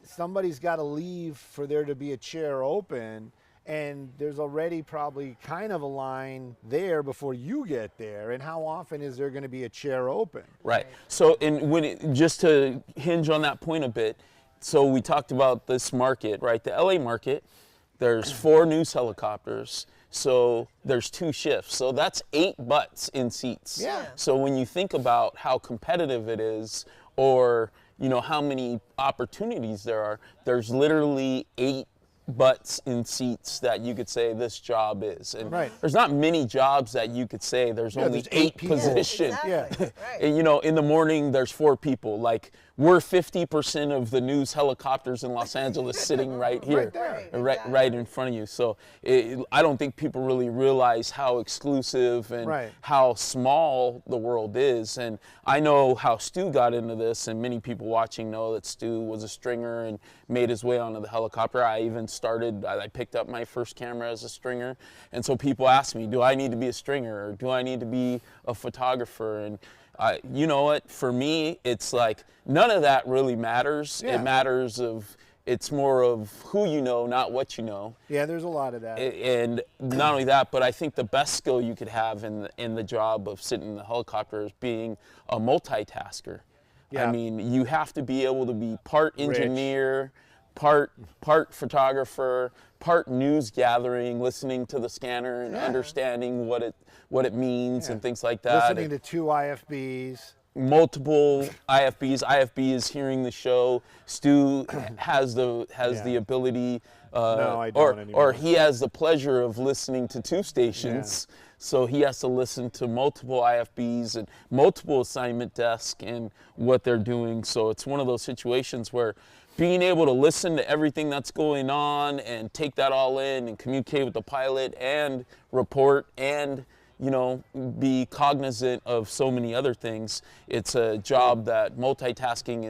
somebody's got to leave for there to be a chair open, and there's already probably kind of a line there before you get there, and how often is there going to be a chair open?
Right. So, just to hinge on that point a bit, so we talked about this market, right? The LA market, there's 4 news helicopters. So there's 2 shifts. So that's 8 butts in seats.
Yeah.
So when you think about how competitive it is, or how many opportunities there are, there's literally 8 butts in seats that you could say this job is. And there's not many jobs that you could say there's only 8 positions.
Exactly.
And, in the morning there's 4 people. Like, we're 50% of the news helicopters in Los Angeles sitting right here, right in front of you. So I don't think people really realize how exclusive and how small the world is. And I know how Stu got into this, and many people watching know that Stu was a stringer and made his way onto the helicopter. I picked up my first camera as a stringer. And so people ask me, do I need to be a stringer, or do I need to be a photographer? And you know what? For me, it's like none of that really matters. It matters it's more of who you know, not what you know.
Yeah, there's a lot of that.
And not only that, but I think the best skill you could have in the job of sitting in the helicopter is being a multitasker. Yeah. I mean, you have to be able to be part engineer, part photographer, part news gathering, listening to the scanner and understanding what it means and things like that.
Listening to 2 IFBs.
Multiple IFBs. IFB is hearing the show. Stu has the ability,
no, I don't anymore.
Or he has the pleasure of listening to 2 stations. Yeah. So he has to listen to multiple IFBs and multiple assignment desks and what they're doing. So it's one of those situations where being able to listen to everything that's going on and take that all in and communicate with the pilot and report and you know, be cognizant of so many other things. It's a job that multitasking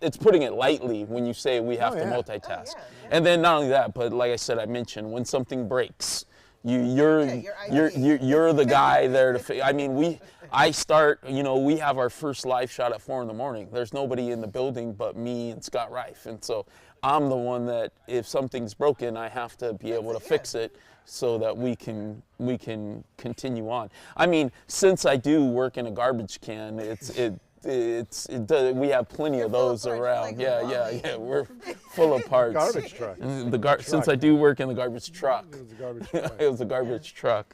it's putting it lightly when you say we have to multitask. And then not only that, but like I said, I mentioned when something breaks, you're the guy there to. I mean, we have our first live shot at 4 a.m. There's nobody in the building but me and Scott Reif, and so I'm the one that if something's broken, I have to be able to fix it so that we can continue on. I mean, since I do work in a garbage can, we have plenty of those around. Yeah. We're full of parts.
Garbage truck.
Since I do work in the garbage truck.
It was a garbage truck.
It was a garbage truck.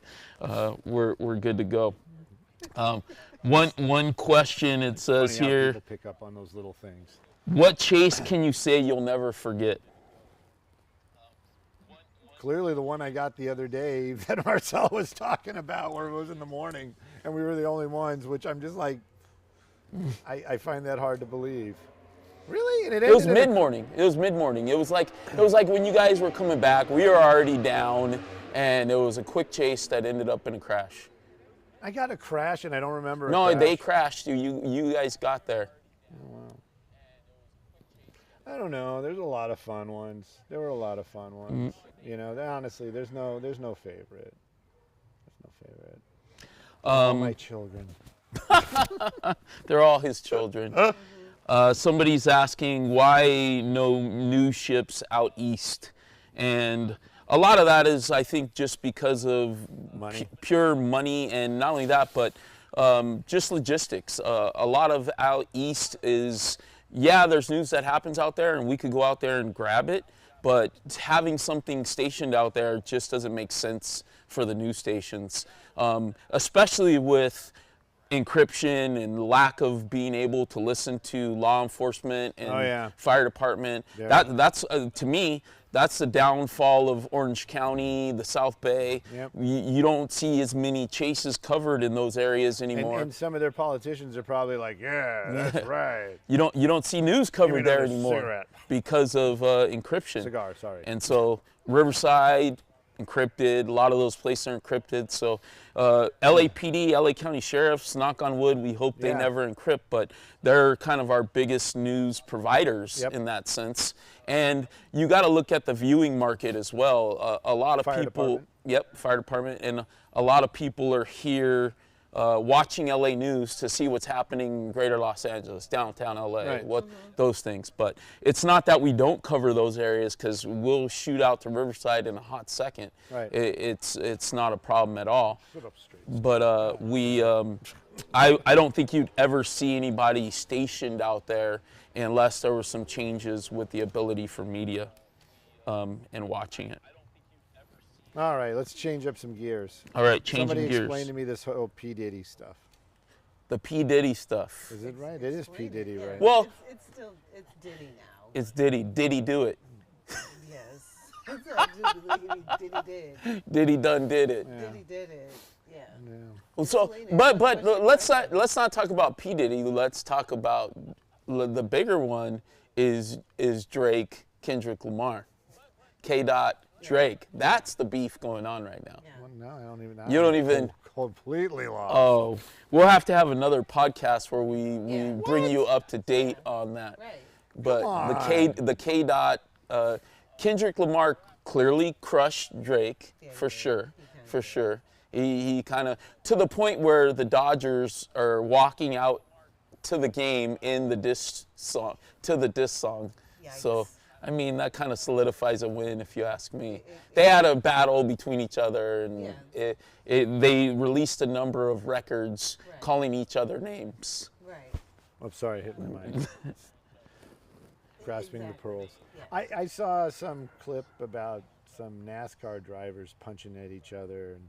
We're good to go. One question it says
Funny how
here.
people pick up on those little things.
What chase can you say you'll never forget?
Clearly the one I got the other day that Marcel was talking about, where it was in the morning and we were the only ones, which I'm just like, I find that hard to believe. Really? And
It was mid-morning. It was like when you guys were coming back, we were already down, and it was a quick chase that ended up in a crash.
I got a crash and I don't remember.
No, they crashed you. You guys got there.
Oh, wow. I don't know. There's a lot of fun ones. There were a lot of fun ones. You know, honestly, there's no favorite. There's no favorite. My children.
They're all his children. Somebody's asking why no new ships out east, and a lot of that is, I think, just because of pure money, and not only that, but just logistics. A lot of out east is, there's news that happens out there, and we could go out there and grab it, but having something stationed out there just doesn't make sense for the news stations, especially with encryption and lack of being able to listen to law enforcement and fire department. That's to me, that's the downfall of Orange County, the South Bay. You don't see as many chases covered in those areas anymore.
And some of their politicians are probably like, that's right.
You don't see news covered there anymore because of encryption.
Cigar, sorry.
And so Riverside, encrypted. A lot of those places are encrypted. So LAPD, LA County Sheriffs, knock on wood, we hope they never encrypt, but they're kind of our biggest news providers in that sense. And you got to look at the viewing market as well. A lot of
Fire
people,
department.
Fire department, and a lot of people are here watching LA news to see what's happening in greater Los Angeles, downtown LA, those things. But it's not that we don't cover those areas, because we'll shoot out to Riverside in a hot second. It's not a problem at all. But I don't think you'd ever see anybody stationed out there unless there were some changes with the ability for media and watching it.
All right, let's change up some gears.
All right, changing
gears. Somebody
gears.
explain to me this whole P. Diddy stuff.
The P. Diddy stuff.
Is it right? It is P. Diddy, right?
Well,
it's Diddy now.
It's Diddy. Diddy do it.
Yes. Diddy did.
Diddy done did it.
Diddy did it. Yeah.
Well, so, but let's not talk about P. Diddy. Let's talk about the bigger one is Drake, Kendrick Lamar, K. Drake. That's the beef going on right now.
Well, no, I don't even.
You don't even.
Completely lost.
Oh, we'll have to have another podcast where we bring you up to date on that.
Right.
But the K. Kendrick Lamar clearly crushed Drake for sure. He kind of, to the point where the Dodgers are walking out to the game in the diss song. Yikes. So, I mean, that kind of solidifies a win, if you ask me. They had a battle between each other, and they released a number of records calling each other names.
Right.
I'm sorry, I hit my mic. Grasping the pearls. Yeah. I saw some clip about some NASCAR drivers punching at each other, and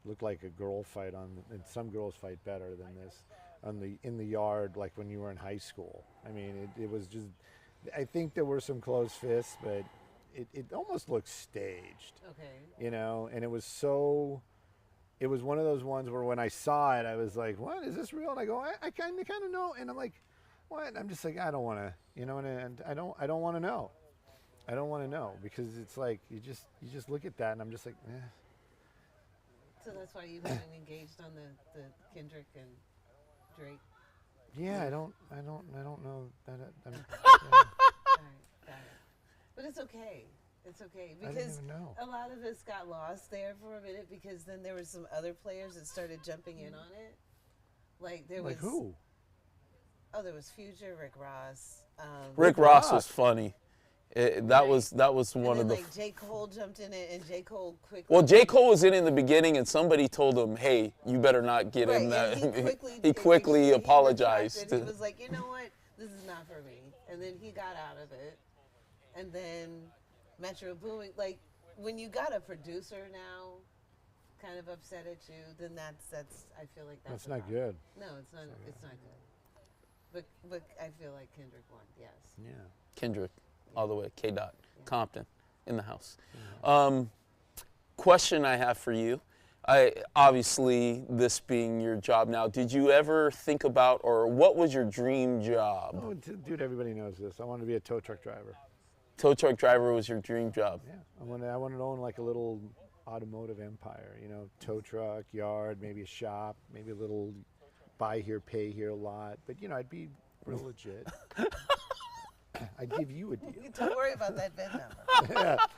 it looked like a girl fight and some girls fight better than this in the yard, like when you were in high school. I mean, it was just. I think there were some close fists, but it almost looked staged. Okay. You know, and it was one of those ones where when I saw it, I was like, what, is this real? And I go, I kind of know. And I'm like, what? And I'm just like, I don't want to, and I don't want to know. I don't want to know because it's like you just look at that and I'm just like, eh.
So that's why you haven't engaged on the Kendrick and Drake.
Yeah, I don't know that.
All right, got it. But it's okay. It's okay
I didn't
because
even know.
a lot of us got lost there for a minute because then there were some other players that started jumping in on it. Like there was
Like who?
Oh, there was Future, Rick Ross.
Rick Ross was funny. That was one
and
of
then,
the.
like J. Cole jumped in it, and J. Cole quickly.
Well, J. Cole was in the beginning, and somebody told him, "Hey, you better not get in
and
that."
he quickly
apologized.
retracted. He was like, you know what, this is not for me. And then he got out of it. And then Metro Boomin, like when you got a producer now, kind of upset at you, then that's I feel like that's
not good.
No, it's not. It's not good. But I feel like Kendrick won. Yes.
Yeah.
Kendrick, all the way. K. Dot.
Yeah.
Compton, in the house.
Mm-hmm.
Question I have for you. Obviously, this being your job now, did you ever think about, or what was your dream job?
Oh, dude, everybody knows this. I wanted to be a tow truck driver.
Tow truck driver was your dream job.
Yeah, I wanted to own like a little automotive empire. You know, tow truck, yard, maybe a shop, maybe a little buy here, pay here lot. But you know, I'd be real legit. I'd give you a deal.
Don't worry about that VIN number.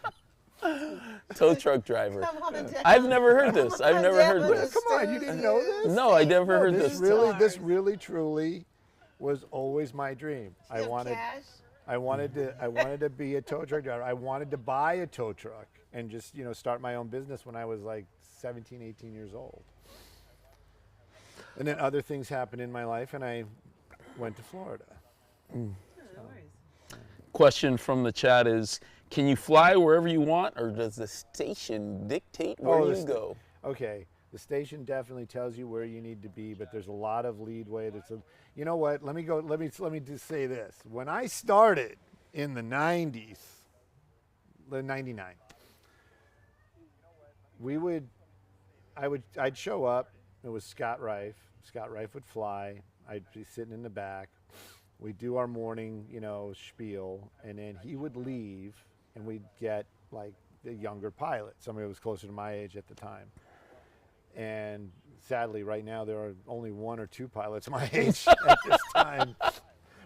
Yeah.
Tow truck driver.
Come on down.
I've never heard this. I've never
down
heard
with
this.
the
Come on, you didn't know this?
No, I never heard
this
this.
this really, truly was always my dream.
You have cash?
I wanted to be a tow truck driver. I wanted to buy a tow truck and just, start my own business when I was like 17, 18 years old. And then other things happened in my life and I went to Florida.
No worries.
Question from the chat is, can you fly wherever you want, or does the station dictate where you go?
Okay, the station definitely tells you where you need to be, but there's a lot of leadway. You know what? Let me just say this. When I started in the 90s, the 99, I'd show up. It was Scott Rife. Scott Rife would fly. I'd be sitting in the back. We'd do our morning, spiel, and then he would leave, and we'd get like the younger pilot, somebody who was closer to my age at the time. And sadly, right now there are only one or two pilots my age at this time.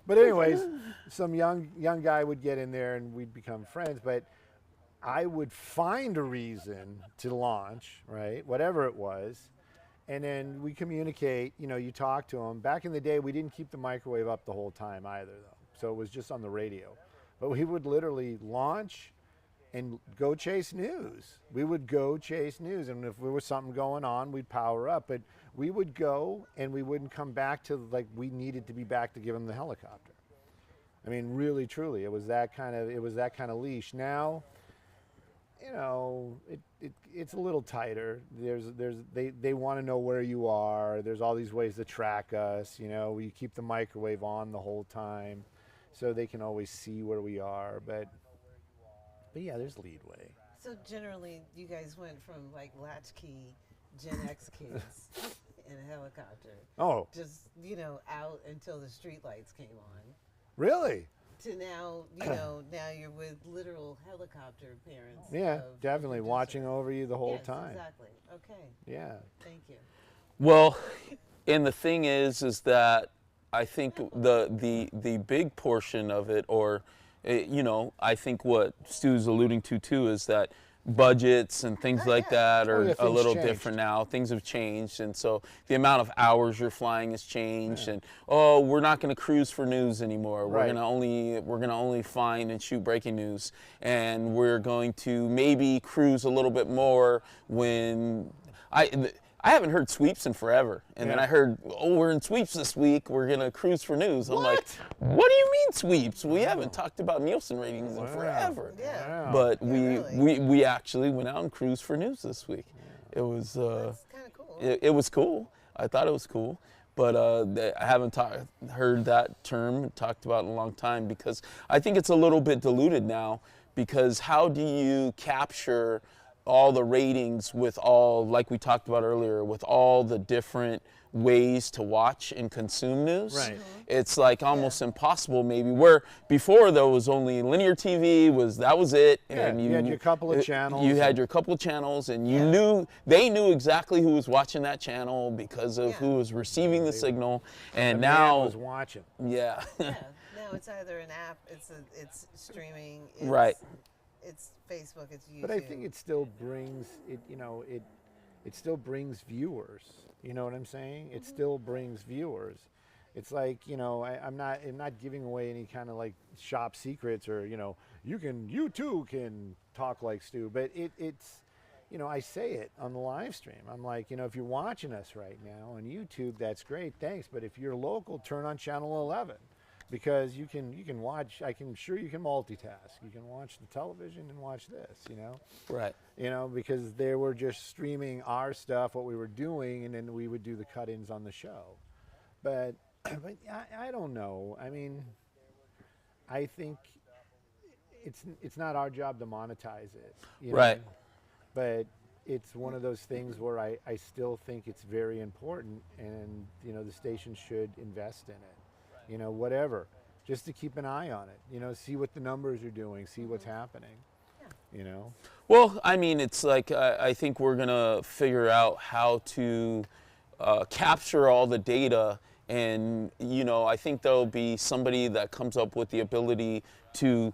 But anyways, some young guy would get in there, and we'd become friends. But I would find a reason to launch, right, whatever it was. And then we communicate, you talk to them. Back in the day, we didn't keep the microwave up the whole time either, though. So it was just on the radio. But we would literally launch and go chase news. We would go chase news. And if there was something going on, we'd power up. But we would go, and we wouldn't come back to, we needed to be back to give them the helicopter. I mean, really, truly, it was that kind of leash. Now, it's a little tighter. They want to know where you are. There's all these ways to track us. We keep the microwave on the whole time, so they can always see where we are. But yeah, there's leadway.
So generally, you guys went from like latchkey Gen X kids in a helicopter.
Oh,
Just out until the street lights came on.
really?
To now, now you're with literal helicopter parents.
Yeah,
of
definitely
producer.
watching over you the whole
Yes,
time.
Exactly. Okay.
Yeah.
Thank you.
Well, and the thing is that I think the big portion of it, or I think what Stu's alluding to too, is that budgets and things like that are
yeah,
a little
changed.
different now. Things have changed, and so the amount of hours you're flying has changed. And we're not going to cruise for news anymore. We're
Right.
gonna only find and shoot breaking news, and we're going to maybe cruise a little bit more when I haven't heard sweeps in forever. And then
Yeah.
I heard, we're in sweeps this week. We're going to cruise for news. I'm
What?
like, what do you mean sweeps? We haven't talked about Nielsen ratings in forever.
Yeah.
Wow.
But
really.
we actually went out and cruised for news this week. It was
That's kind of cool.
it was cool. I thought it was cool. But I haven't heard that term talked about in a long time, because I think it's a little bit diluted now, because how do you capture all the ratings with all, like we talked about earlier, with all the different ways to watch and consume news.
Right.
It's like almost impossible maybe, where before there was only linear TV, that was it.
Yeah,
and
you had your couple of channels.
You had
and-
your couple of channels, and they knew exactly who was watching that channel because of who was receiving the signal. And
the man
now
was watching.
yeah.
Yeah. Now it's either an app, it's streaming, it's,
Right.
it's Facebook, it's YouTube.
But I think it still brings it. It still brings viewers. You know what I'm saying? It still brings viewers. It's like, I'm not giving away any kind of like shop secrets or you too can talk like Stu. But it's I say it on the live stream. I'm like, if you're watching us right now on YouTube, that's great, thanks. But if you're local, turn on channel 11. Because you can watch, I'm sure you can multitask. You can watch the television and watch this,
Right.
because they were just streaming our stuff, what we were doing, and then we would do the cut-ins on the show. But I don't know. I mean, I think it's not our job to monetize it.
Right.
But it's one of those things where I still think it's very important, and the station should invest in it. Whatever, just to keep an eye on it, see what the numbers are doing, see what's happening,
Well, I mean, it's like I think we're going to figure out how to capture all the data. And, I think there'll be somebody that comes up with the ability to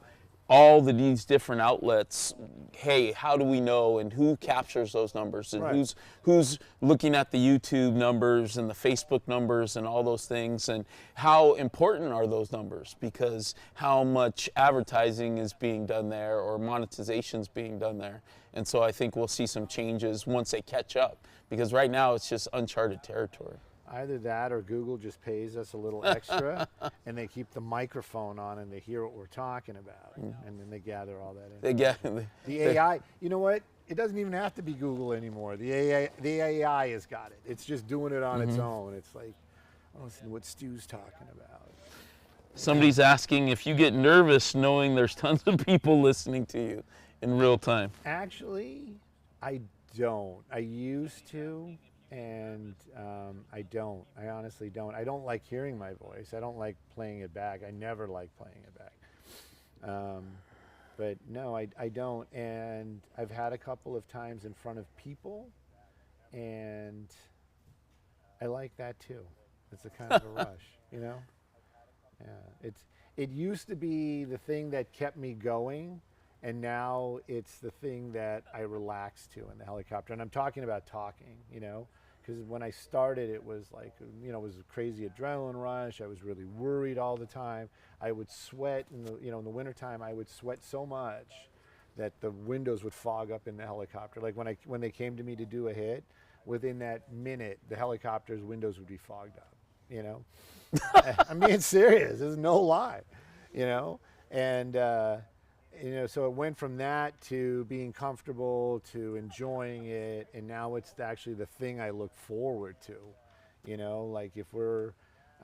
these different outlets, hey, how do we know, and who captures those numbers, and
Right.
who's looking at the YouTube numbers and the Facebook numbers and all those things, and how important are those numbers, because how much advertising is being done there or monetization is being done there. And so I think we'll see some changes once they catch up, because right now it's just uncharted territory.
Either that or Google just pays us a little extra and they keep the microphone on and they hear what we're talking about, and then they gather all that in.
They get
The AI, you know what? It doesn't even have to be Google anymore. The AI has got it. It's just doing it on its own. It's like, oh, listen to what Stu's talking about.
Somebody's asking if you get nervous knowing there's tons of people listening to you in real time.
Actually, I don't. I used to, and I don't. I honestly don't. I don't like hearing my voice. I don't like playing it back. I never like playing it back. But no, I don't. And I've had a couple of times in front of people, and I like that too. It's a kind of a rush, Yeah. It used to be the thing that kept me going, and now it's the thing that I relax to in the helicopter. And I'm talking about talking, because when I started, it was like, it was a crazy adrenaline rush. I was really worried all the time. I would sweat in the wintertime. I would sweat so much that the windows would fog up in the helicopter. Like when they came to me to do a hit, within that minute, the helicopter's windows would be fogged up, I'm being serious. There's no lie, and, so it went from that to being comfortable to enjoying it, and now it's actually the thing I look forward to. Like if we're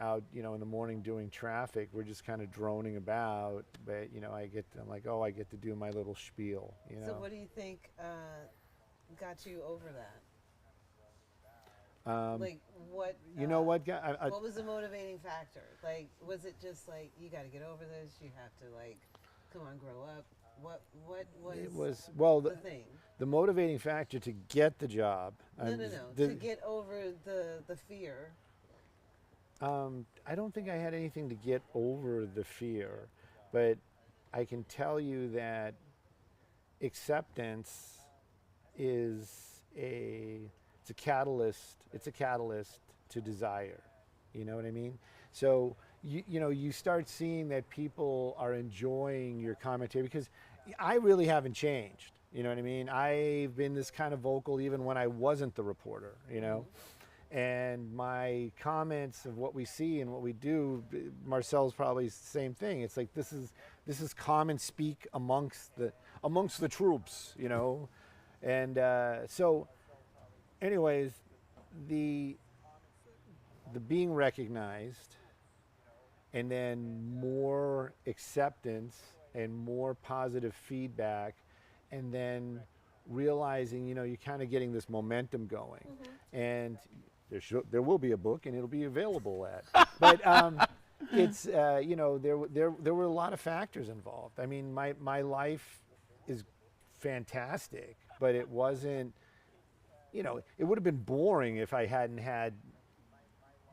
out, in the morning doing traffic, we're just kind of droning about, but I'm like, oh, I get to do my little spiel.
So what do you think got you over that? Like what?
What
was the motivating factor? Like, was it just like you got to get over this? You have to come on, grow up. What was the thing?
The motivating factor to get the job.
No. To get over the fear.
I don't think I had anything to get over the fear, but I can tell you that acceptance is it's a catalyst. It's a catalyst to desire. You know what I mean? So you start seeing that people are enjoying your commentary, because I really haven't changed. You know what I mean? I've been this kind of vocal even when I wasn't the reporter, and my comments of what we see and what we do, Marcel's probably the same thing. It's like, this is common speak amongst the troops, and so anyways, the being recognized, and then more acceptance and more positive feedback, and then realizing, you know, you're kind of getting this momentum going, and there will be a book, and it'll be available at. But it's you know, there were a lot of factors involved. I mean, my life is fantastic, but it wasn't. You know, it would have been boring if I hadn't had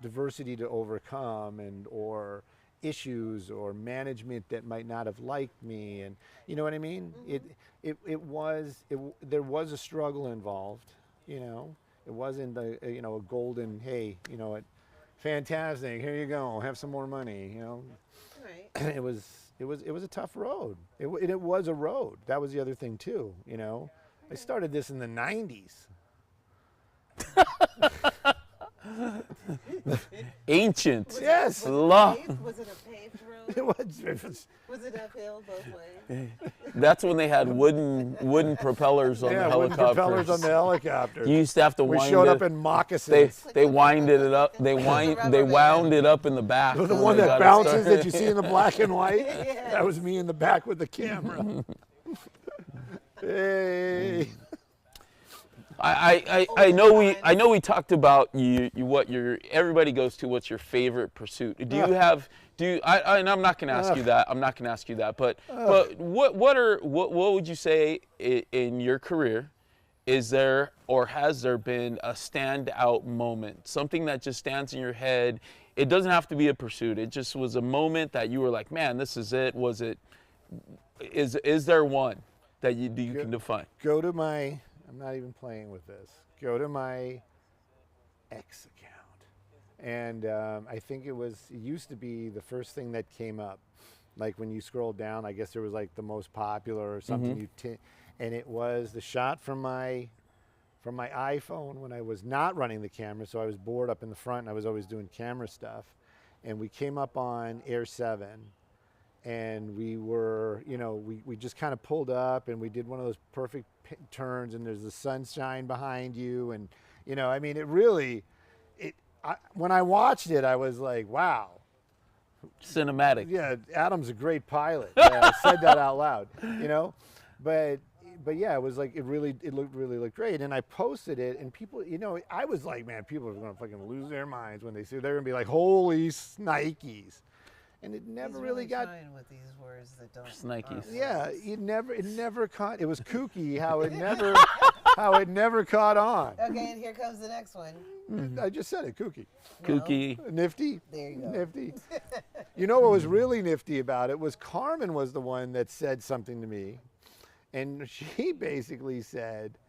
diversity to overcome, or issues or management that might not have liked me, and you know what I mean. There was a struggle involved. You know, it wasn't a golden, hey, you know, fantastic, here you go, have some more money. You know, right. It was a tough road. It was a road. That was the other thing too. You know, I started this in the '90s.
Ancient.
Yes.
Was it a paved road?
It was.
Was it uphill both ways?
That's when they had wooden propellers on the helicopters.
Wooden propellers on the helicopters.
You used to have to
We
wind
showed
it.
up in moccasins.
They winded it up. They wound it up in the back.
The one that bounces that you see in the black and white. Yes. That was me in the back with the camera. Hey.
I know we talked about everybody goes to what's your favorite pursuit. Do you have and I'm not going to ask you that. I'm not going to ask you that. But what would you say in your career, is there or has there been a standout moment, something that just stands in your head? It doesn't have to be a pursuit. It just was a moment that you were like, man, this is it. Is there one that you can define?
Go to my. I'm not even playing with this. Go to my X account. And I think it used to be the first thing that came up. Like when you scroll down, I guess there was like the most popular or something. And it was the shot from my iPhone when I was not running the camera. So I was bored up in the front and I was always doing camera stuff. And we came up on Air 7. And we were, you know, we just kind of pulled up and we did one of those perfect turns, and there's the sunshine behind you. And, you know, I mean, when I watched it, I was like, wow.
Cinematic.
Yeah, Adam's a great pilot. Yeah, I said that out loud, you know. But yeah, it was like, it looked great. And I posted it, and people, you know, I was like, man, people are going to fucking lose their minds when they see it. They're going to be like, holy Nikes. And it never really got
with these words that don't.
Snikes.
Yeah, it never caught. It was kooky how it never caught on.
Okay, and here comes the next one.
I just said it, kooky.
Kooky.
Nifty.
There you go.
Nifty. You know what was really nifty about it was Carmen was the one that said something to me, and she basically said,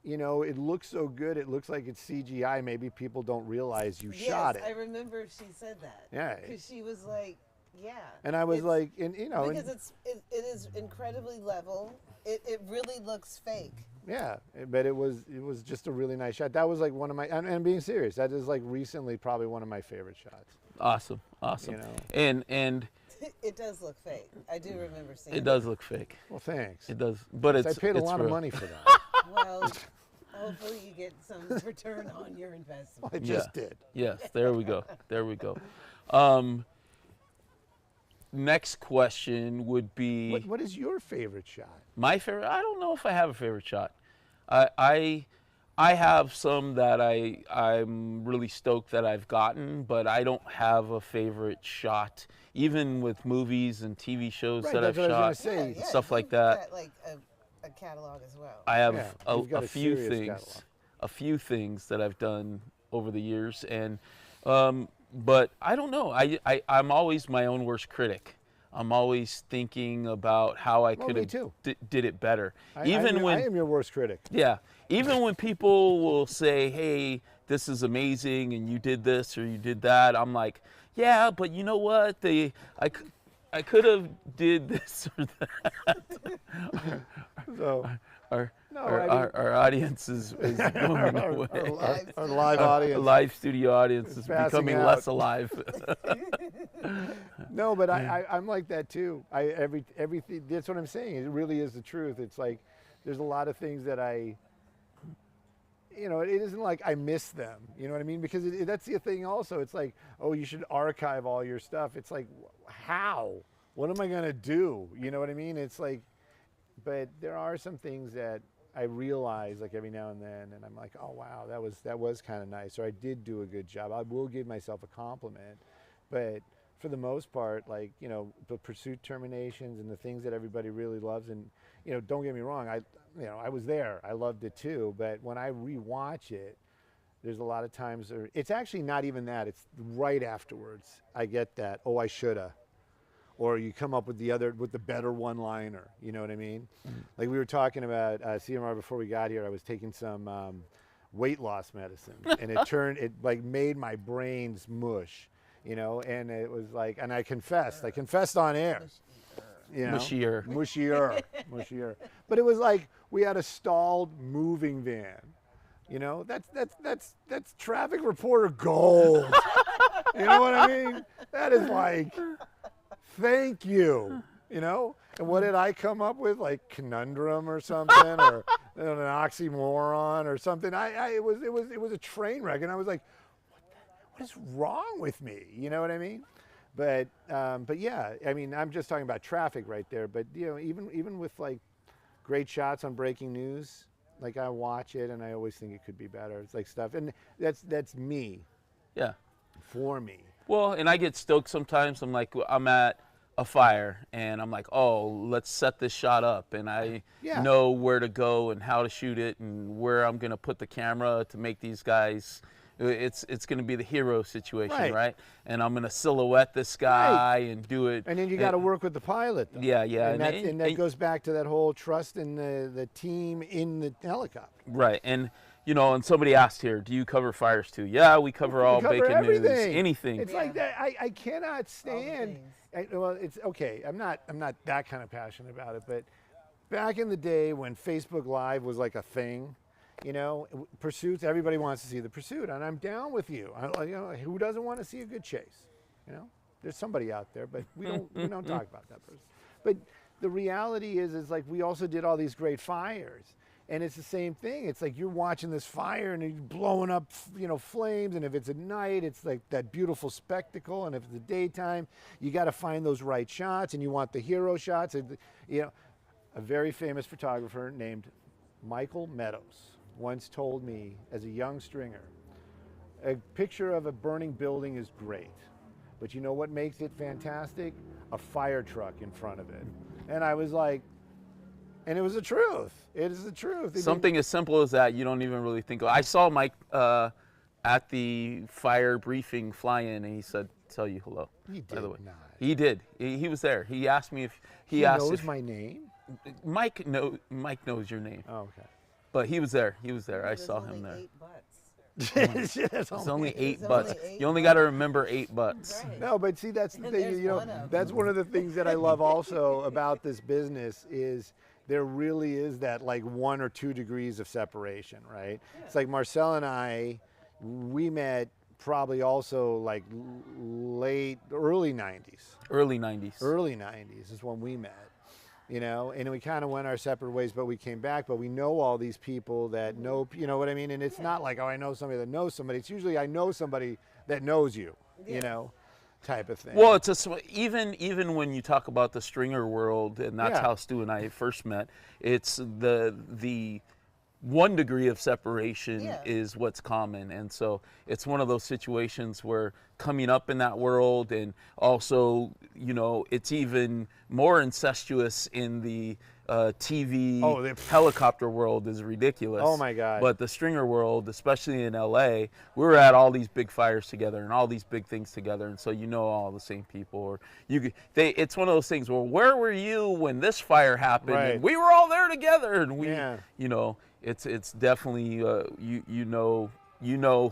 you know, it looks so good. It looks like it's CGI. Maybe people don't realize you shot it.
Yes, I remember she said that.
Yeah.
Because she was like, yeah.
And I was like, and you know,
because it is incredibly level. It really looks fake.
Yeah, but it was just a really nice shot. That was like one of my, and I'm being serious, that is like recently probably one of my favorite shots.
Awesome.
You know?
And
it does look fake. I do remember seeing it.
It does look fake.
Well, thanks.
It does, but
I paid a lot
real.
of money for that.
Well, hopefully you get some return on your investment.
Well, I just did.
Yes, there we go. There we go. Next question would be,
What is your favorite shot?
my favorite. I don't know if I have a favorite shot. I have some that I'm really stoked that I've gotten, but I don't have a favorite shot. Even with movies and TV shows that I've shot, stuff like that.
Like a catalog as well.
I have
you've got
a few
serious
things,
catalog.
a few things that I've done over the years, and but I don't know. I'm always my own worst critic. I'm always thinking about how I could have did it better.
I am your worst critic.
Yeah, even when people will say, "Hey, this is amazing," and you did this or you did that, I'm like, "Yeah, but you know what? I could have did this or that."
So,
our audience is going away.
Our live audience.
Our live studio audience is becoming less alive.
No, but I'm like that too. Everything. That's what I'm saying. It really is the truth. It's like there's a lot of things that you know, it isn't like I miss them. You know what I mean? Because that's the thing also. It's like, oh, you should archive all your stuff. It's like, how? What am I going to do? You know what I mean? It's like, but there are some things that I realize like every now and then, and I'm like, oh wow, that was kind of nice, or I did do a good job. I will give myself a compliment, but for the most part, like, you know, the pursuit terminations and the things that everybody really loves, and, you know, don't get me wrong, I was there, I loved it too, but when I rewatch it, there's a lot of times, it's actually not even that, it's right afterwards I get that, oh, I shoulda, or you come up with the better one-liner, you know what I mean? Like we were talking about CMR before we got here, I was taking some weight loss medicine, and it like made my brains mush, you know, and it was like, and I confessed on air, you know, mushier. But it was like we had a stalled moving van, you know. That's traffic reporter gold. You know what I mean? That is like, thank you, you know. And what did I come up with? Like conundrum or something, or an oxymoron or something. It was a train wreck, and I was like, what is wrong with me? You know what I mean? But yeah, I mean, I'm just talking about traffic right there. But you know, even with like great shots on breaking news, like I watch it and I always think it could be better. It's like stuff, and that's me.
Yeah.
For me.
Well, and I get stoked sometimes. I'm like, I'm at a fire and I'm like, oh, let's set this shot up, and I know where to go and how to shoot it and where I'm gonna put the camera to make these guys. It's going to be the hero situation, right? And I'm going to silhouette this guy and do it.
And then you got to work with the pilot, though.
Yeah.
And that goes back to that whole trust in the team in the helicopter.
Right. And, you know, and somebody asked here, do you cover fires too? Yeah, we cover all bacon
everything.
news, anything.
It's like that. I cannot stand. Well, it's okay. I'm not that kind of passionate about it. But back in the day when Facebook Live was like a thing, you know, pursuits, everybody wants to see the pursuit, and I'm down with you. You know, who doesn't want to see a good chase? You know, there's somebody out there, but we don't talk about that person. But the reality is like we also did all these great fires, and it's the same thing. It's like you're watching this fire and you're blowing up, you know, flames, and if it's at night, it's like that beautiful spectacle, and if it's the daytime, you got to find those right shots, and you want the hero shots. And, you know, a very famous photographer named Michael Meadows once told me, as a young stringer, a picture of a burning building is great, but you know what makes it fantastic? A fire truck in front of it. And I was like, and it was the truth. It is the truth.
Something as simple as that, you don't even really think of. I saw Mike at the fire briefing fly in, and he said, tell you hello.
He did
by the way.
not.
He did. He was there. He asked me if
he knows my name?
Mike knows your name.
Oh, okay.
But he was there. I saw him there.
8 butts.
It's only 8 butts. You only got to remember 8 butts.
Right.
No, but see, that's the thing. You know, that's one of the things that I love also about this business is there really is that like 1 or 2 degrees of separation, right? Yeah. It's like Marcel and I, we met probably also like early 90s.
Early 90s.
Early 90s is when we met. You know, and we kind of went our separate ways, but we came back. But we know all these people that know, you know what I mean? And it's not like, oh, I know somebody that knows somebody. It's usually I know somebody that knows you, you know, type of thing.
Well, it's even when you talk about the stringer world, and that's how Stu and I first met. It's the 1 degree of separation is what's common, and so it's one of those situations where coming up in that world, and also, you know, it's even more incestuous in the TV helicopter world is ridiculous.
Oh my God.
But the stringer world, especially in LA, we were at all these big fires together and all these big things together, and so you know all the same people, or it's one of those things, well, where were you when this fire happened?
Right.
And we were all there together, and we you know, it's definitely you know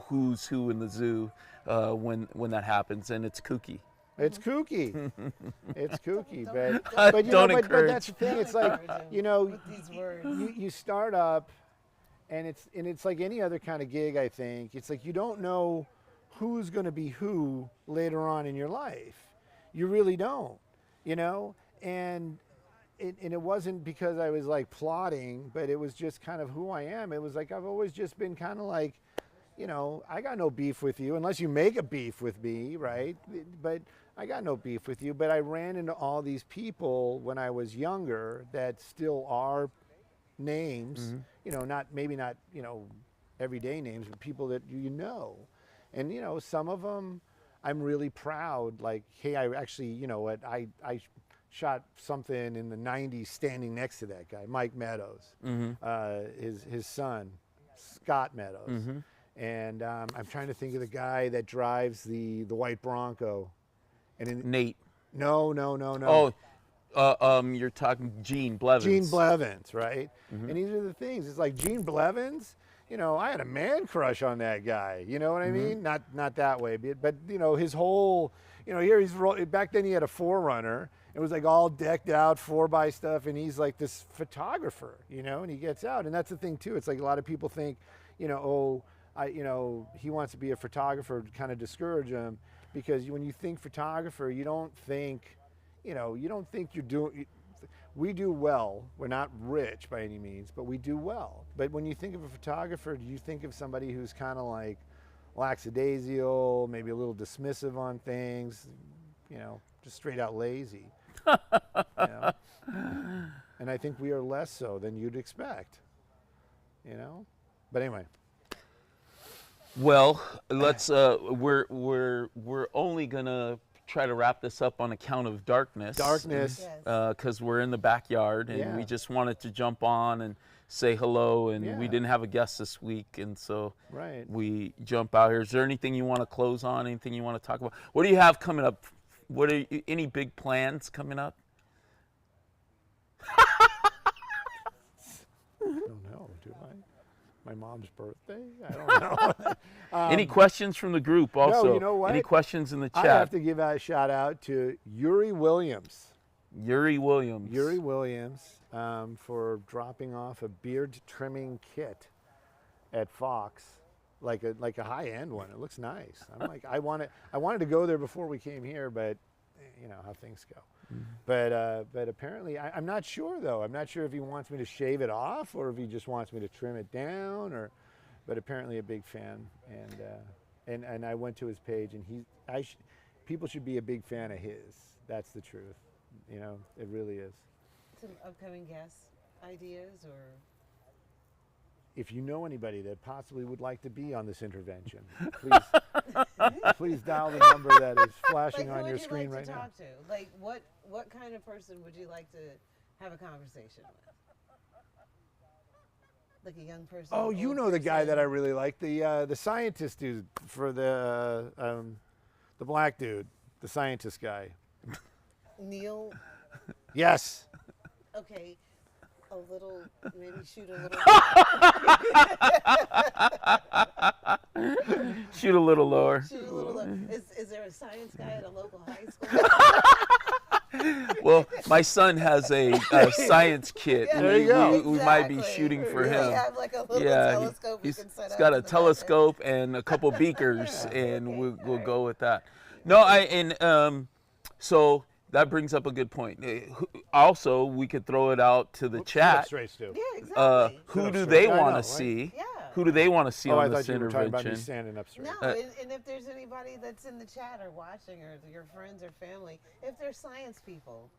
who's who in the zoo when that happens, and it's kooky.
It's kooky. It's kooky, but
encourage.
But that's the thing. It's like, you know, you start up, and it's like any other kind of gig. I think it's like you don't know who's going to be who later on in your life. You really don't, you know. And it wasn't because I was like plotting, but it was just kind of who I am. It was like I've always just been kind of like, you know, I got no beef with you unless you make a beef with me, right? But I got no beef with you. But I ran into all these people when I was younger that still are names, maybe not everyday names, but people that you know. And some of them I'm really proud, like, hey, I actually, I shot something in the 90s standing next to that guy, Mike Meadows, his son, Scott Meadows. And I'm trying to think of the guy that drives the white Bronco.
Nate.
No.
You're talking Gene Blevins.
Gene Blevins, right? And these are the things. It's like Gene Blevins, I had a man crush on that guy. You know what I mean? Not that way, but his whole, here back then he had a 4Runner. It was like all decked out 4x stuff, and he's like this photographer, and he gets out. And that's the thing too. It's like a lot of people think, he wants to be a photographer, kind of discourage him, because when you think photographer, you don't think you're doing. We do well. We're not rich by any means, but we do well. But when you think of a photographer, do you think of somebody who's kind of like lackadaisical, maybe a little dismissive on things, just straight out lazy? And I think we are less so than you'd expect. But anyway.
Well, let's. We're only gonna try to wrap this up on account of darkness.
Darkness.
Because we're in the backyard, and we just wanted to jump on and say hello, and we didn't have a guest this week, and so we jump out here. Is there anything you want to close on? Anything you want to talk about? What do you have coming up? Any big plans coming up?
I don't know. Do I? My mom's birthday? I don't know.
Any questions from the group also?
No, you know what?
Any questions in the chat?
I have to give a shout out to Yuri Williams.
Yuri Williams
For dropping off a beard trimming kit at Fox, like a high end one. It looks nice. I'm like, I wanted to go there before we came here, but how things go. But apparently, I'm not sure though. I'm not sure if he wants me to shave it off or if he just wants me to trim it down. But apparently, a big fan, and I went to his page, and people should be a big fan of his. That's the truth. It really is.
Some upcoming guest ideas, or
if you know anybody that possibly would like to be on this intervention, please dial the number that is flashing on your screen right now.
Talk to? Like, what kind of person would you like to have a conversation with? Like a young person?
Oh, you know the guy that I really like, the scientist dude for the black dude, the scientist guy.
Neil?
Yes.
Okay. Maybe shoot a little.
Shoot a little lower.
Shoot a little lower. Is there a science guy at a local high school?
Well, my son has a science kit.
Yeah,
there you go.
We might be shooting for him.
We have like a little telescope we can set
he's
up
got
in
a
the
telescope and a couple beakers, and we'll go with that. No, so that brings up a good point. Also, we could throw it out to the chat.
Yeah, exactly.
Who do they want to see?
Right? Yeah.
Who do they want to see on this
I thought you were talking about me
intervention?
standing up straight.
No, and if there's anybody that's in the chat or watching, or your friends or family, if they're science people.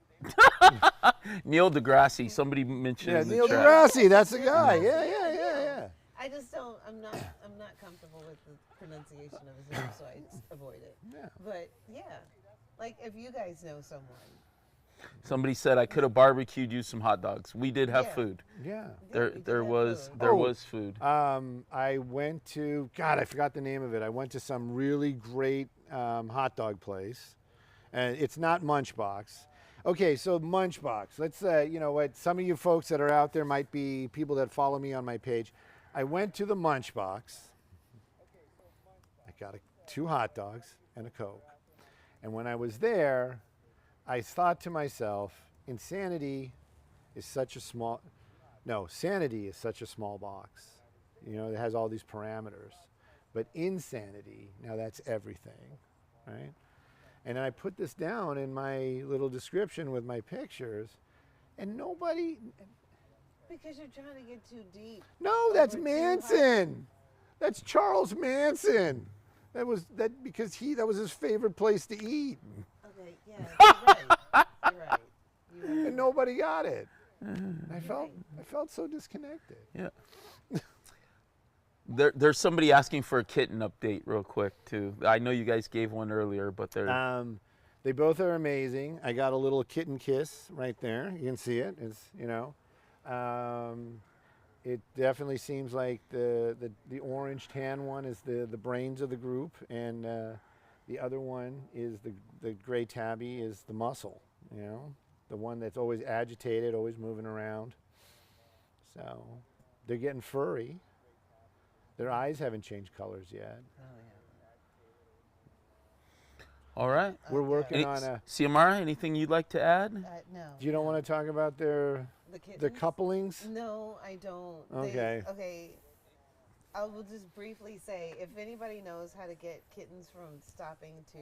Neil deGrasse, somebody mentioned in the
Neil
chat.
deGrasse, that's the guy. Yeah.
I just don't. I'm not comfortable with the pronunciation of his name, so I just avoid it.
Yeah.
But yeah, like if you guys know someone.
Somebody said I could have barbecued you some hot dogs. We did have food.
Yeah.
There was food.
I went to, God, I forgot the name of it. I went to some really great hot dog place, and it's not Munchbox. Okay, so Munchbox. Let's what some of you folks that are out there might be people that follow me on my page. I went to the Munchbox. I got 2 hot dogs and a Coke, and when I was there, I thought to myself, sanity is such a small box. It has all these parameters. But insanity, now that's everything, right? And I put this down in my little description with my pictures, and nobody...
Because you're trying to get too deep.
No, that's Manson. That's Charles Manson. That was his favorite place to eat.
Okay, yeah, you're right.
And nobody got it. I felt so disconnected.
Yeah. There's somebody asking for a kitten update real quick too. I know you guys gave one earlier, but they're
They both are amazing. I got a little kitten kiss right there. You can see it. It's it definitely seems like the orange tan one is the brains of the group, and the other one is the gray tabby is the muscle. The one that's always agitated, always moving around. So they're getting furry. Their eyes haven't changed colors yet.
Oh, yeah.
all right.
We're working on a.
Ciamara, anything you'd like to add?
No.
You don't want to talk about their couplings?
No, I don't.
Okay.
Okay. I will just briefly say, if anybody knows how to get kittens from stopping to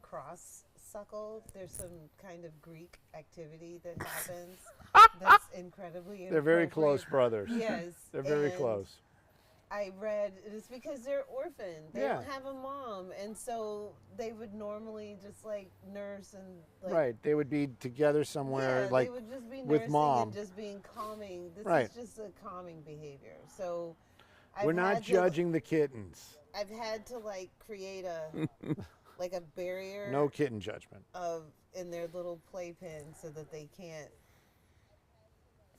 cross suckle, there's some kind of Greek activity that happens that's incredibly
They're very
inappropriate.
close brothers.
Yes.
They're very
and
close.
I read it's because they're orphaned. They
Yeah.
don't have a mom, and so they would normally just like nurse and like.
Right. They would be together somewhere,
Yeah,
like
they would just be
with
nursing
mom.
and just being calming. This
Right.
is just a calming behavior. So
we're not judging the kittens.
I've had to like create a like a barrier
No kitten judgment.
in their little playpen so that they can't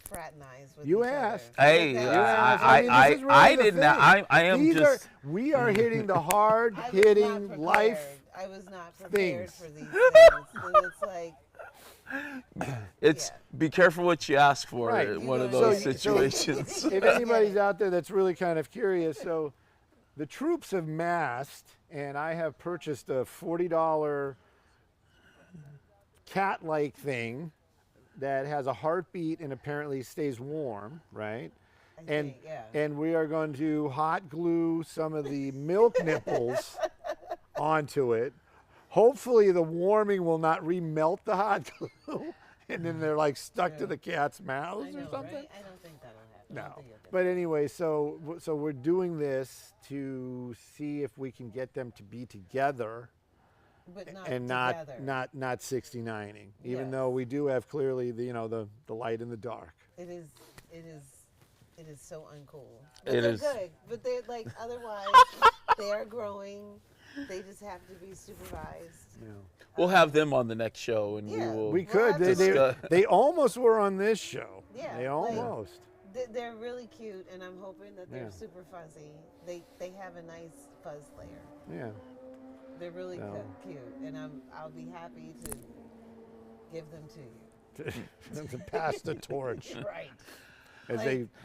fraternize with
You
each
asked.
other.
Hey,
Like
I mean, this is really
I
the
didn't.
thing.
I am
These
just.
we are hitting the
I was not
hard-hitting
prepared.
life.
I was not prepared
things.
for these things. And it's like,
It's be careful what you ask for
Right.
in one of
So
those
you-
situations.
If anybody's out there that's really kind of curious, so the troops have masked, and I have purchased a $40 cat-like thing that has a heartbeat and apparently stays warm, right?
I
And
think, yeah.
and we are going to hot glue some of the milk nipples onto it. Hopefully the warming will not remelt the hot glue, and then they're like stuck to
Yeah.
the cat's
I
mouths
know,
or something.
right? I don't think that'll happen. I don't
No,
think you'll get
but anyway, so we're doing this to see if we can get them to be together
that. But not
and
together.
not 69ing, even
Yes.
though we do have clearly the the light and the dark.
It is so uncool.
It
But they're
is.
good. But they're like otherwise they are growing. They just have to be supervised.
You know.
We'll have them on the next show, and
Yeah.
we will.
We
We'll
could.
have to
discuss-
They almost were on this show.
Yeah,
They
like-
almost.
They're really cute, and I'm hoping that they're
Yeah.
super fuzzy. They have a nice fuzz layer.
Yeah.
They're really
So.
cute, and I'll be happy to give them to you.
To pass the torch
Right.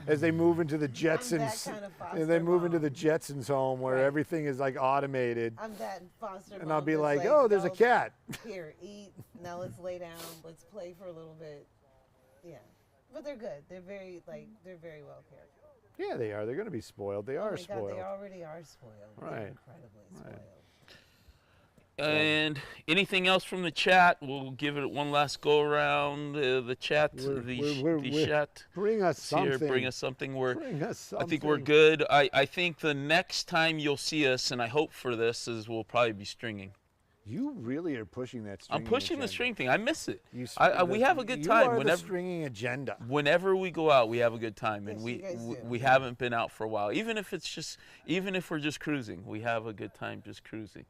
as they move into the Jetsons.
kind of
And they
foster
move into
mom.
the Jetsons home where
Right.
everything is like automated.
I'm that foster
And
mom
I'll be
that's
like, oh, there's a
"No,
cat.
Here, eat. Now let's lay down. Let's play for a little bit. Yeah, but they're good. They're very well cared for.
Yeah, they are. They're going to be spoiled. They
Oh
are
my
spoiled.
God, they already are spoiled. They're
Right.
incredibly
Right.
spoiled.
And anything else from the chat? We'll give it one last go around. The chat,
We're-
chat
Bring us
here.
something.
Bring us something.
Bring us something.
I think we're good. I think the next time you'll see us, and I hope for this, is we'll probably be stringing.
You really are pushing that
I'm
stringing
pushing the
agenda.
string thing. I miss it.
You s-
we have a good
you
time
are
whenever.
the stringing agenda.
Whenever we go out, we have a good time, and
Yes,
we
you guys do.
we haven't been out for a while. Even if we're just cruising, we have a good time just cruising.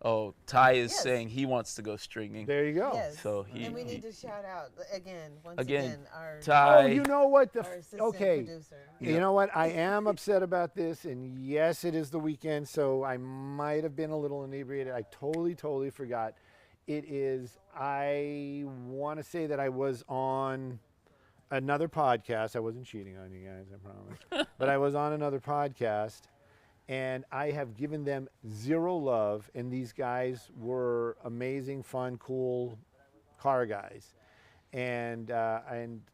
Oh, Ty is
Yes.
saying he wants to go stringing.
There you go.
Yes.
So
and we
he-
need to shout out once
Again,
again, our
Ty.
Oh, you know what?
our assistant
Okay.
producer.
You know what? I am upset about this, and yes, it is the weekend, so I might have been a little inebriated. I totally forgot. It is, I want to say that I was on another podcast. I wasn't cheating on you guys, I promise. But I was on another podcast, and I have given them zero love, and these guys were amazing, fun, cool car guys. And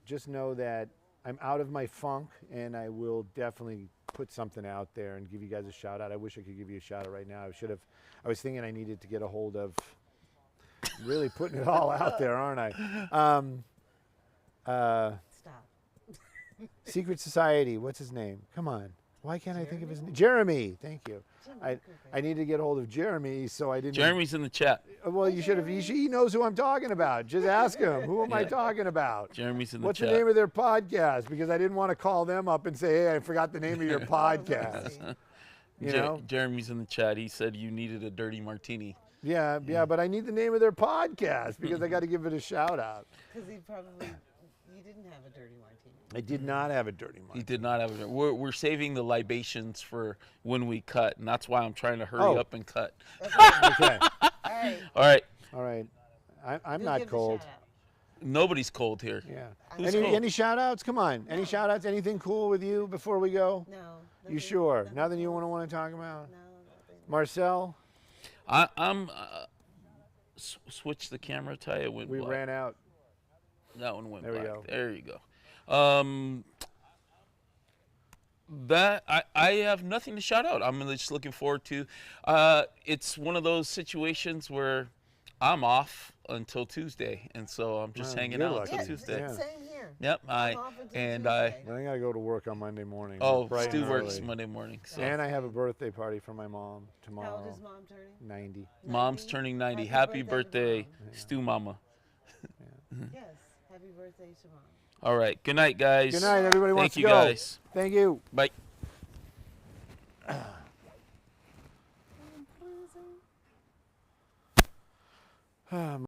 just know that I'm out of my funk, and I will definitely put something out there and give you guys a shout out. I wish I could give you a shout out right now. I was thinking I needed to get a hold of, really putting it all out there, aren't I?
Stop.
Secret Society, what's his name? Come on. Why can't I think of his name? Jeremy, thank you. I need to get hold of Jeremy, so I didn't.
Jeremy's in the chat.
Well, you should have. He knows who I'm talking about. Just ask him. Who am I talking about?
Jeremy's in the
What's
chat.
the name of their podcast? Because I didn't want to call them up and say, hey, I forgot the name of your podcast. You know?
Jeremy's in the chat. He said you needed a dirty martini.
Yeah, but I need the name of their podcast because I got to give it a shout out.
Because you didn't have a dirty martini.
I did not have a dirty martini.
He did not have it. We're saving the libations for when we cut, and that's why I'm trying to hurry up and cut.
Okay.
All right.
All right.
I'm
Who
not
gives a
cold.
shout out?
Nobody's cold here.
Yeah.
Who's cold?
Any shout outs? Come on. Any shout outs? Anything cool with you before we go?
No.
You sure? Nothing you want to talk about?
No, nothing.
Marcel?
I'm switch the camera, Ty. It went
We
black.
ran out.
That one went
There we
black.
go.
There you go. That I have nothing to shout out. I'm just looking forward to. It's one of those situations where I'm off until Tuesday, and so I'm just hanging
you're
out
lucky.
until Tuesday.
Yeah.
Same here.
Yep.
I'm off until
I
Tuesday.
I got to go to work on Monday morning.
oh,
bright
Stu
and
works
early.
Monday morning. So
And I have a birthday party for my mom
How
tomorrow.
old is Mom turning?
90.
Mom's
90?
turning 90.
Happy
Happy
birthday to
birthday, Stu Mama.
Yes. Happy birthday to Mom.
All right. Good night, guys.
Good night, everybody.
Thank
Wants
you,
to go.
guys.
Thank you.
Bye.